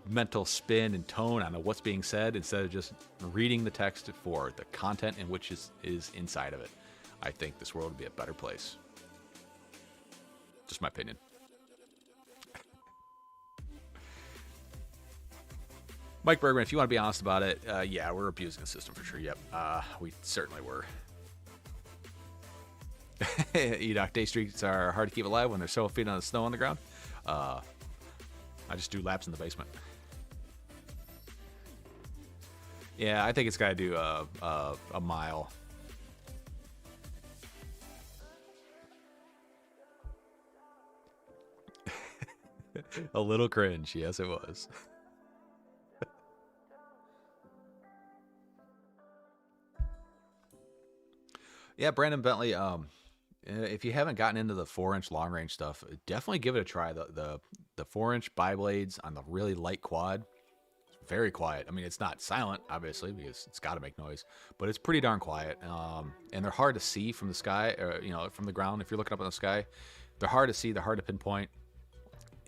mental spin and tone on what's being said instead of just reading the text for the content in which is inside of it. I think this world would be a better place. Just my opinion. Mike Bergman, if you want to be honest about it, yeah, we're abusing the system for sure. Yep, we certainly were. Edoc, day streaks are hard to keep alive when they're so feet on the snow on the ground. I just do laps in the basement. Yeah, I think it's got to do a mile. A little cringe, yes, it was. Yeah, Brandon Bentley. If you haven't gotten into the 4-inch long range stuff, definitely give it a try. The 4-inch bi-blades on the really light quad, very quiet. I mean, it's not silent, obviously, because it's got to make noise, but it's pretty darn quiet. And they're hard to see from the sky, or, you know, from the ground. If you're looking up in the sky, they're hard to see. They're hard to pinpoint.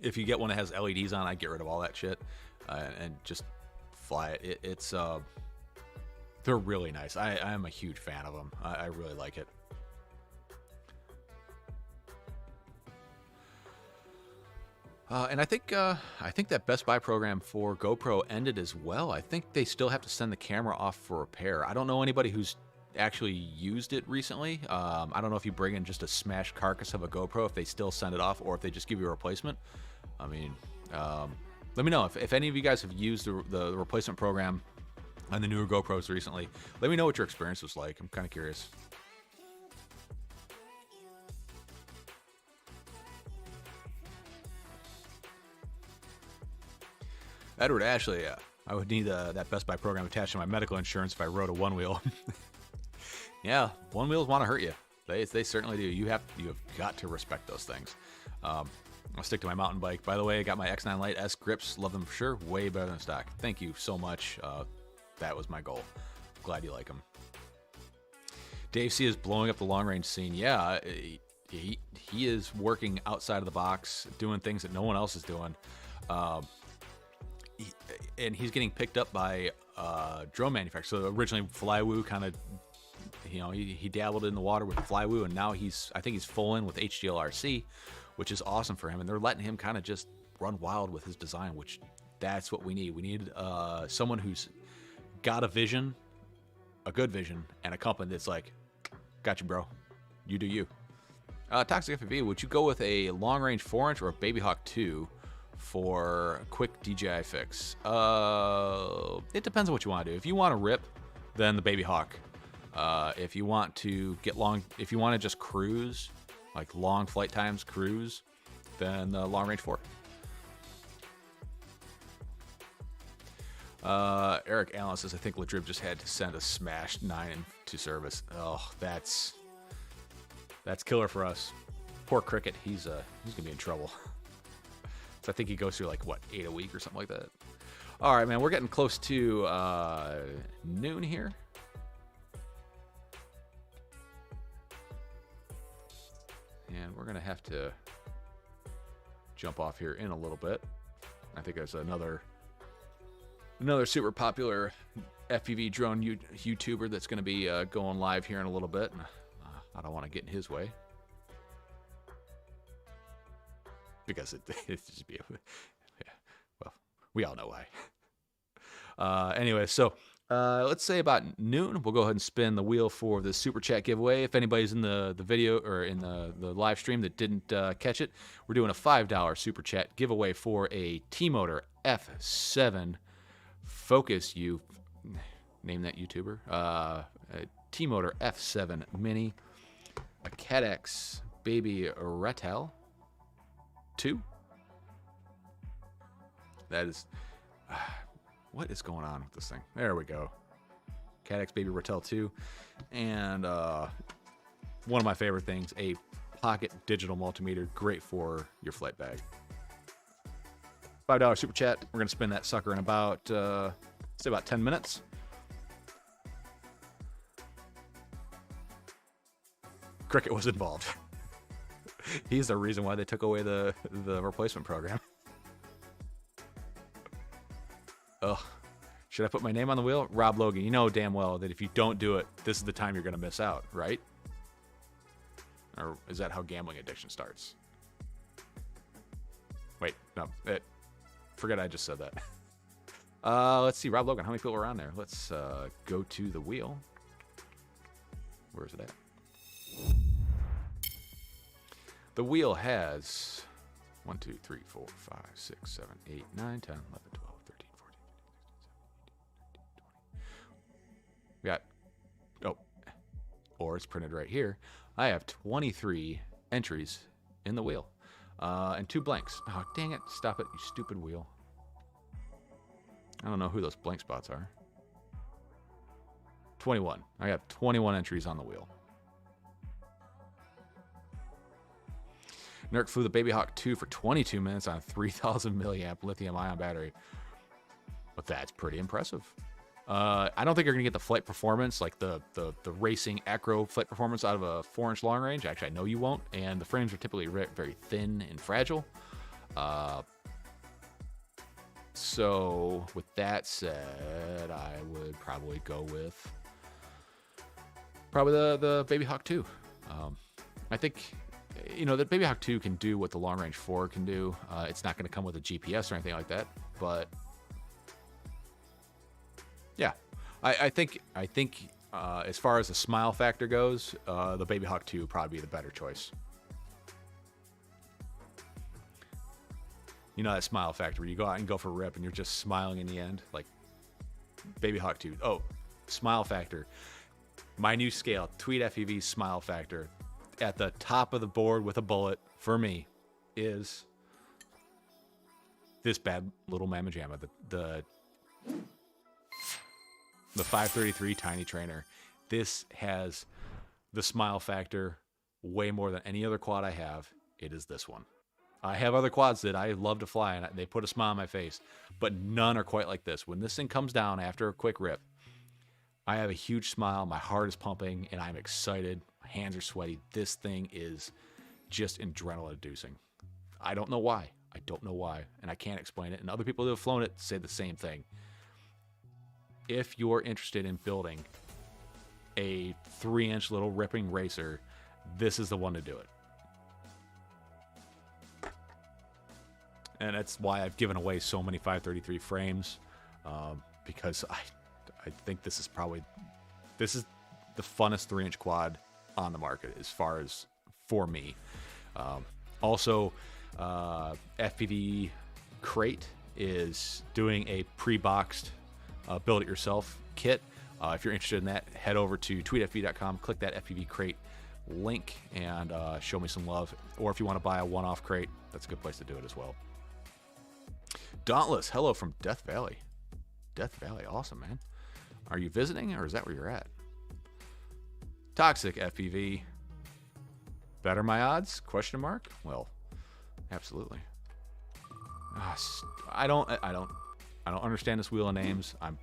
If you get one that has LEDs on, I'd get rid of all that shit and just fly it. They're really nice. I am a huge fan of them. I really like it. And I think that Best Buy program for GoPro ended as well. I think they still have to send the camera off for repair. I don't know anybody who's actually used it recently. I don't know if you bring in just a smashed carcass of a GoPro, if they still send it off, or if they just give you a replacement. I mean, let me know if any of you guys have used the replacement program on the newer GoPros recently. Let me know what your experience was like. I'm kind of curious. Edward Ashley, I would need that Best Buy program attached to my medical insurance if I rode a one wheel. Yeah, one wheels want to hurt you. They certainly do. You have got to respect those things. I'll stick to my mountain bike. By the way, I got my X9 Lite S grips. Love them for sure. Way better than stock. Thank you so much. That was my goal. Glad you like them. Dave C is blowing up the long range scene. Yeah, he is working outside of the box, doing things that no one else is doing. And he's getting picked up by drone manufacturers. So originally Flywoo kind of, you know, he dabbled in the water with Flywoo, and now I think he's full in with HDLRC, which is awesome for him. And they're letting him kind of just run wild with his design, which that's what we need. We need someone who's got a vision, a good vision, and a company that's like, got you, bro. You do you. Toxic FPV, would you go with a long range 4-inch or a Baby Hawk 2 for a quick DJI fix? It depends on what you want to do. If you want to rip, then the Baby Hawk. If you want to if you want to just cruise, like long flight times cruise, then the long range 4. Eric Allen says, I think Ladrib just had to send a smashed 9 to service. Oh, that's killer for us. Poor Cricket, he's gonna be in trouble. So I think he goes through like, what, 8 a week or something like that. All right, man, we're getting close to noon here. And we're gonna have to jump off here in a little bit. I think there's another super popular FPV drone YouTuber that's going to be going live here in a little bit. I don't want to get in his way because it's just be yeah. Well, we all know why. Anyway, so let's say about noon, we'll go ahead and spin the wheel for the super chat giveaway. If anybody's in the video or in the live stream that didn't catch it, we're doing a $5 super chat giveaway for a T-Motor F7 Focus. You name that YouTuber. A T-Motor F7 Mini, a CATX Baby Retel 2. That is, what is going on with this thing? There we go. CATX Baby Retel 2, and one of my favorite things, a pocket digital multimeter, great for your flight bag. $5 super chat. We're gonna spin that sucker in about say about 10 minutes. Cricket was involved. He's the reason why they took away the replacement program. Ugh. Should I put my name on the wheel? Rob Logan, you know damn well that if you don't do it, this is the time you're gonna miss out, right? Or is that how gambling addiction starts? Wait, no. Forget I just said that. Let's see, Rob Logan, how many people are on there? Let's go to the wheel. Where is it at? The wheel has 1, 2, 3, 4, 5, 6, 7, 8, 9, 10, 11, 12, 13, 14, 15, 16, 17, 18, 19, 20. We got, or it's printed right here. I have 23 entries in the wheel and 2 blanks. Oh, dang it. Stop it, you stupid wheel. I don't know who those blank spots are. 21. I got 21 entries on the wheel. Nerk flew the Baby Hawk 2 for 22 minutes on a 3,000 milliamp lithium-ion battery. But that's pretty impressive. I don't think you're going to get the flight performance, like the racing acro flight performance out of a 4-inch long range. Actually, I know you won't. And the frames are typically very thin and fragile. So with that said, I would probably go with the Baby Hawk 2. I think, you know, the Baby Hawk 2 can do what the Long Range 4 can do. It's not going to come with a GPS or anything like that, but yeah, I think as far as the smile factor goes, the Baby Hawk 2 would probably be the better choice. You know that smile factor where you go out and go for a rip and you're just smiling in the end, like Baby Hawk 2. Oh, smile factor. My new scale, Tweed FEV smile factor, at the top of the board with a bullet for me is this bad little mamma jamma, the 533 Tiny Trainer. This has the smile factor way more than any other quad I have. It is this one. I have other quads that I love to fly, and they put a smile on my face, but none are quite like this. When this thing comes down after a quick rip, I have a huge smile, my heart is pumping, and I'm excited. My hands are sweaty. This thing is just adrenaline-inducing. I don't know why. And I can't explain it. And other people who have flown it say the same thing. If you're interested in building a 3-inch little ripping racer, this is the one to do it. And that's why I've given away so many 533 frames, because I think this is the funnest 3-inch quad on the market as far as for me. Also, FPV Crate is doing a pre-boxed build-it-yourself kit. If you're interested in that, head over to tweetfv.com, click that FPV Crate link, and show me some love. Or if you want to buy a one-off crate, that's a good place to do it as well. Dauntless, hello from Death Valley. Death Valley, awesome, man. Are you visiting, or is that where you're at? Toxic FPV. Better my odds? Question mark? Well, absolutely. I don't understand this wheel of names. I'm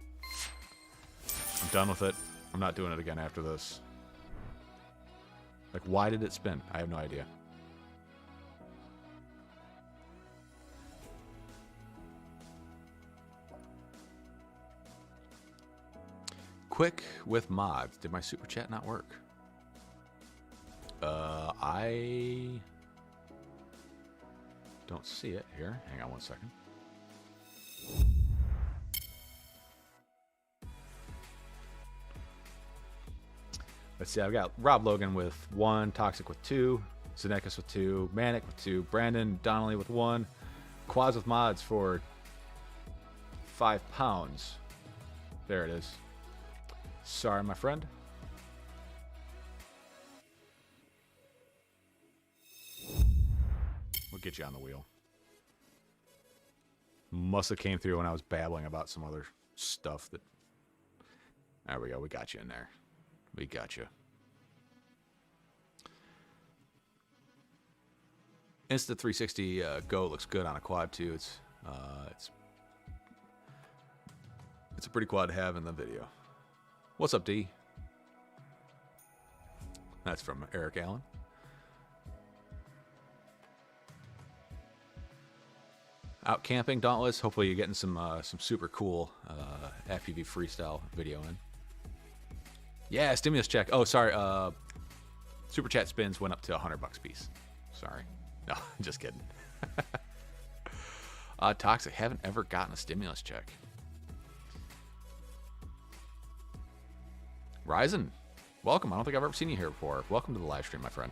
done with it. I'm not doing it again after this. Like, why did it spin? I have no idea. Quick with mods. Did my super chat not work? I don't see it here. Hang on one second. Let's see. I've got Rob Logan with 1, Toxic with 2, Zenekas with 2, Manic with 2, Brandon Donnelly with 1, Quads with mods for £5. There it is. Sorry, my friend. We'll get you on the wheel. Must have came through when I was babbling about some other stuff that... There we go. We got you in there. We got you. Insta360 Go looks good on a quad too. It's a pretty quad to have in the video. What's up, D? That's from Eric Allen. Out camping, Dauntless. Hopefully you're getting some super cool FPV freestyle video in. Yeah, stimulus check. Oh, sorry. Super chat spins went up to $100 piece. Sorry. No, just kidding. Toxic, haven't ever gotten a stimulus check. Ryzen, welcome. I don't think I've ever seen you here before. Welcome to the live stream, my friend.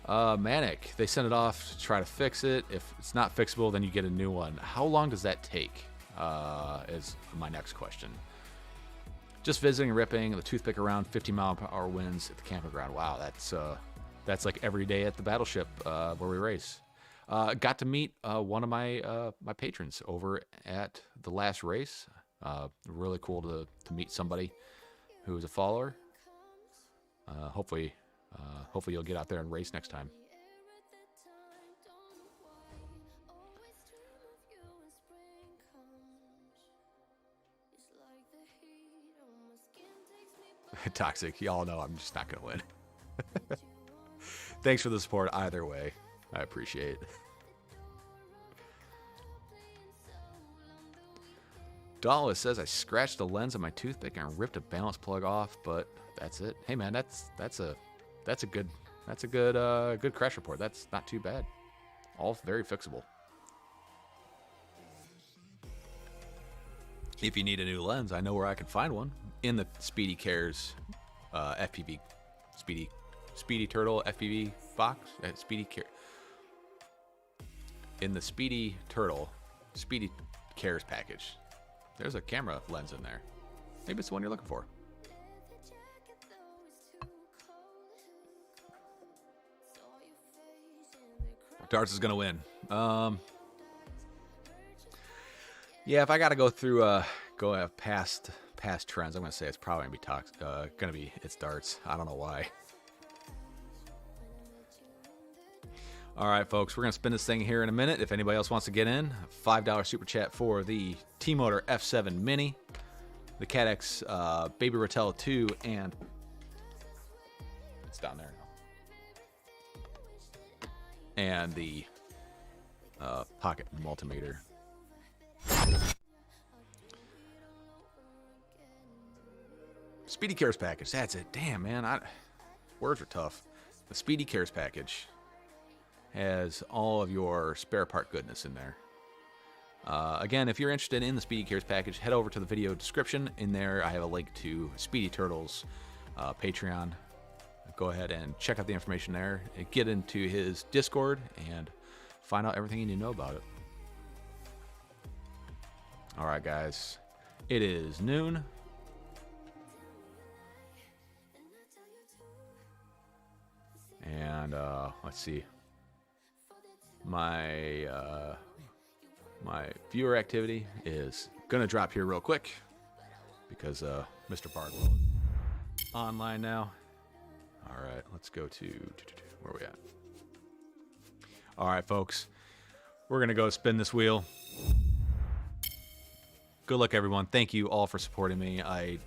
Manic, they send it off to try to fix it. If it's not fixable, then you get a new one. How long does that take? Is my next question. Just visiting, ripping the toothpick around 50-mile-per-hour winds at the campground. Wow, that's like every day at the battleship where we race. Got to meet one of my my patrons over at the last race. Really cool to meet somebody who is a follower. Hopefully you'll get out there and race next time. Toxic, y'all know I'm just not gonna win. Thanks for the support either way. I appreciate it. Dallas says I scratched the lens of my toothpick and ripped a balance plug off, but that's it. Hey man, that's a good crash report. That's not too bad. All very fixable. If you need a new lens, I know where I can find one in the Speedy Cares FPV Speedy Turtle FPV box. Speedy Care in the Speedy Turtle Speedy Cares package. There's a camera lens in there. Maybe it's the one you're looking for. Darts is gonna win. Yeah, if I gotta go through past trends, I'm gonna say it's probably gonna be it's Darts. I don't know why. All right, folks, we're gonna spin this thing here in a minute. If anybody else wants to get in, $5 super chat for the T-Motor F7 Mini, the CADX Baby Ratel 2, and it's down there now, and the Pocket Multimeter. Speedy Cares package. That's it. Damn, man. Words are tough. The Speedy Cares package has all of your spare part goodness in there. Again, if you're interested in the Speedy Cares package, head over to the video description. In there, I have a link to Speedy Turtle's Patreon. Go ahead and check out the information there and get into his Discord and find out everything you need to know about it. All right, guys. It is noon. And let's see. My viewer activity is gonna drop here real quick because Mr. Bardwell is online now. All right, let's go to where are we at? All right, folks, we're gonna go spin this wheel. Good luck, everyone. Thank you all for supporting me. I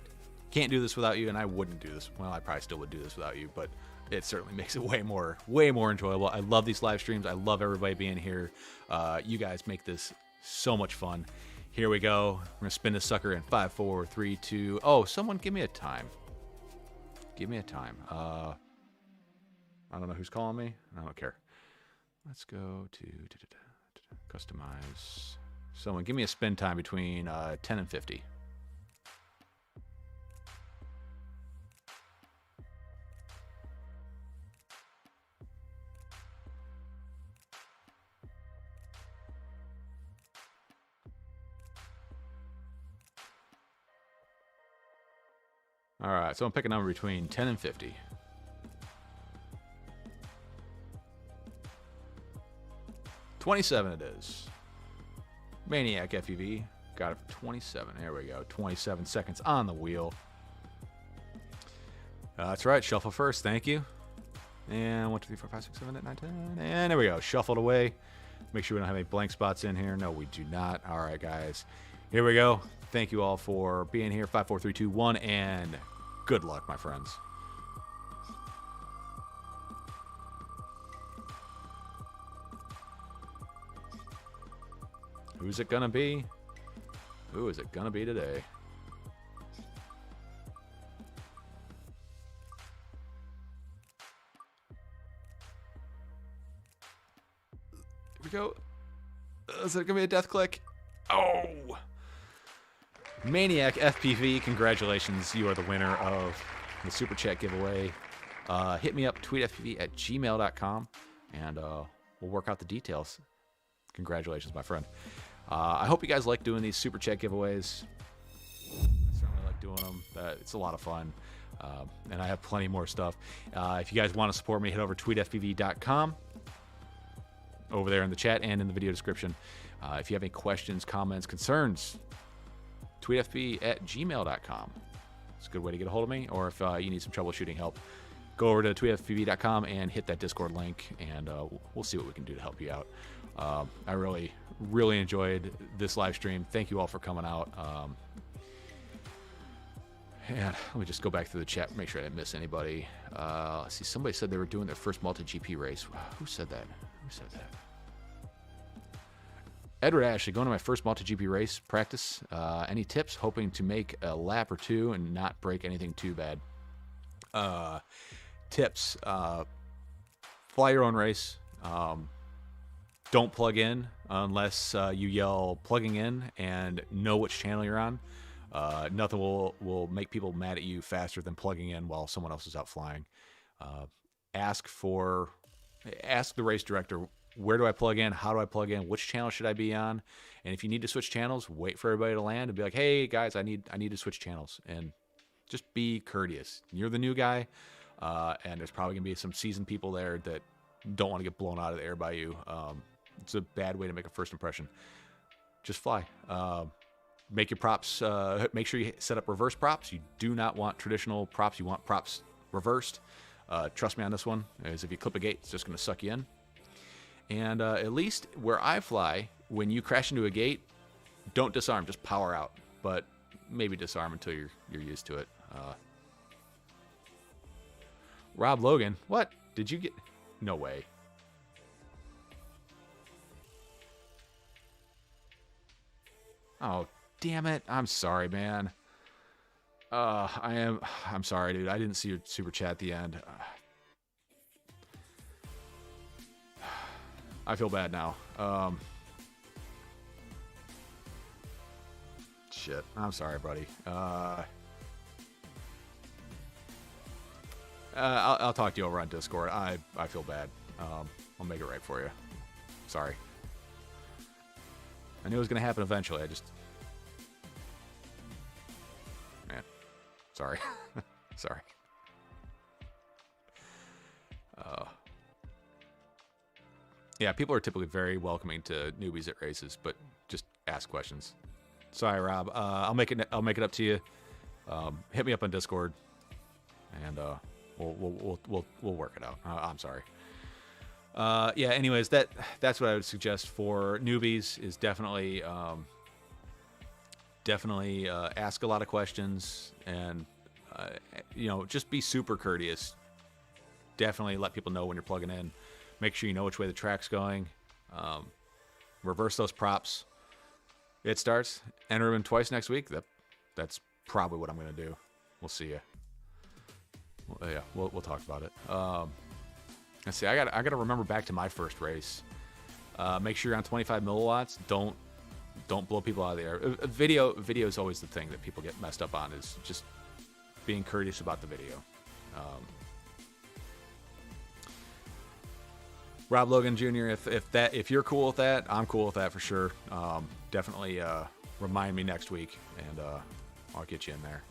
can't do this without you, and I wouldn't do this. Well, I probably still would do this without you, but it certainly makes it way more enjoyable. I love these live streams. I love everybody being here. You guys make this so much fun. Here we go. We're gonna spin this sucker in 5, 4, 3, 2. Oh, someone give me a time. Give me a time. I don't know who's calling me. I don't care. Let's go to customize. Someone give me a spin time between 10 and 50. All right, so I'm picking a number between 10 and 50. $27 it is. Maniac FEV got it for 27. There we go. 27 seconds on the wheel. That's right. Shuffle first. Thank you. And 1, 2, 3, 4, 5, 6, 7, 8, 9, 10. And there we go. Shuffled away. Make sure we don't have any blank spots in here. No, we do not. All right, guys. Here we go. Thank you all for being here. 5, 4, 3, 2, 1, and good luck, my friends. Who's it gonna be? Who is it gonna be today? Here we go. Is it going to be a death click? Oh! Maniac FPV, congratulations. You are the winner of the Super Chat giveaway. Hit me up, tweetfpv@gmail.com, and we'll work out the details. Congratulations, my friend. I hope you guys like doing these Super Chat giveaways. I certainly like doing them. It's a lot of fun. And I have plenty more stuff. If you guys want to support me, head over to tweetfpv.com. Over there in the chat and in the video description. If you have any questions, comments, concerns, tweetfpv@gmail.com. It's a good way to get a hold of me. Or if you need some troubleshooting help, go over to tweetfpv.com and hit that Discord link, and we'll see what we can do to help you out. I really, really enjoyed this live stream. Thank you all for coming out. And let me just go back through the chat, make sure I didn't miss anybody. Let's see, somebody said they were doing their first multi-GP race. Who said that? Who said that? Edward Ashley, going to my first multi-GP race practice. Any tips? Hoping to make a lap or two and not break anything too bad. Tips. Fly your own race. Don't plug in unless you yell plugging in and know which channel you're on. Nothing will make people mad at you faster than plugging in while someone else is out flying. Ask the race director, where do I plug in? How do I plug in? Which channel should I be on? And if you need to switch channels, wait for everybody to land and be like, hey guys, I need to switch channels. And just be courteous. You're the new guy, and there's probably gonna be some seasoned people there that don't want to get blown out of the air by you. It's a bad way to make a first impression. Just fly. Make your props, make sure you set up reverse props. You do not want traditional props. You want props reversed. Trust me on this one, as if you clip a gate, it's just going to suck you in. And at least where I fly, when you crash into a gate, don't disarm, just power out. But maybe disarm until you're used to it. Rob Logan, what? Did you get? No way. Oh, damn it. I'm sorry, man. I'm sorry, dude. I didn't see your super chat at the end. I feel bad now. Shit. I'm sorry, buddy. I'll talk to you over on Discord. I feel bad. I'll make it right for you. Sorry. I knew it was going to happen eventually. Man. Sorry. Sorry. Yeah, people are typically very welcoming to newbies at races, but just ask questions. Sorry, Rob. I'll make it up to you. Hit me up on Discord, and we'll work it out. I'm sorry. Yeah. Anyways, that's what I would suggest for newbies is definitely ask a lot of questions and just be super courteous. Definitely let people know when you're plugging in. Make sure you know which way the track's going. Reverse those props. It starts. Enter them twice next week. That's probably what I'm gonna do. We'll see you. Well, yeah, we'll talk about it. Let's see. I gotta remember back to my first race. Make sure you're on 25 milliwatts. Don't blow people out of the air. Video is always the thing that people get messed up on. Is just being courteous about the video. Rob Logan Jr., if you're cool with that, I'm cool with that for sure. Definitely remind me next week, and I'll get you in there.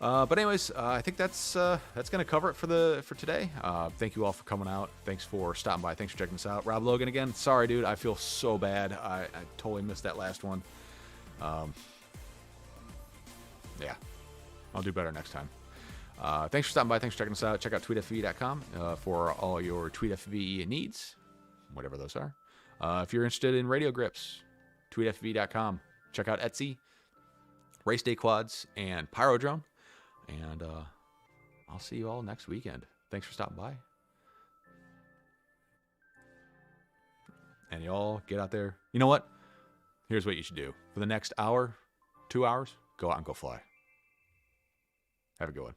But anyways, I think that's gonna cover it for today. Thank you all for coming out. Thanks for stopping by. Thanks for checking us out. Rob Logan again. Sorry, dude. I feel so bad. I totally missed that last one. Yeah, I'll do better next time. Thanks for stopping by. Thanks for checking us out. Check out tweetfpv.com for all your tweetfpv needs, whatever those are. If you're interested in radio grips, tweetfpv.com. Check out Etsy, Race Day Quads, and Pyro Drone. And I'll see you all next weekend. Thanks for stopping by. And y'all get out there. You know what? Here's what you should do. For the next hour, 2 hours, go out and go fly. Have a good one.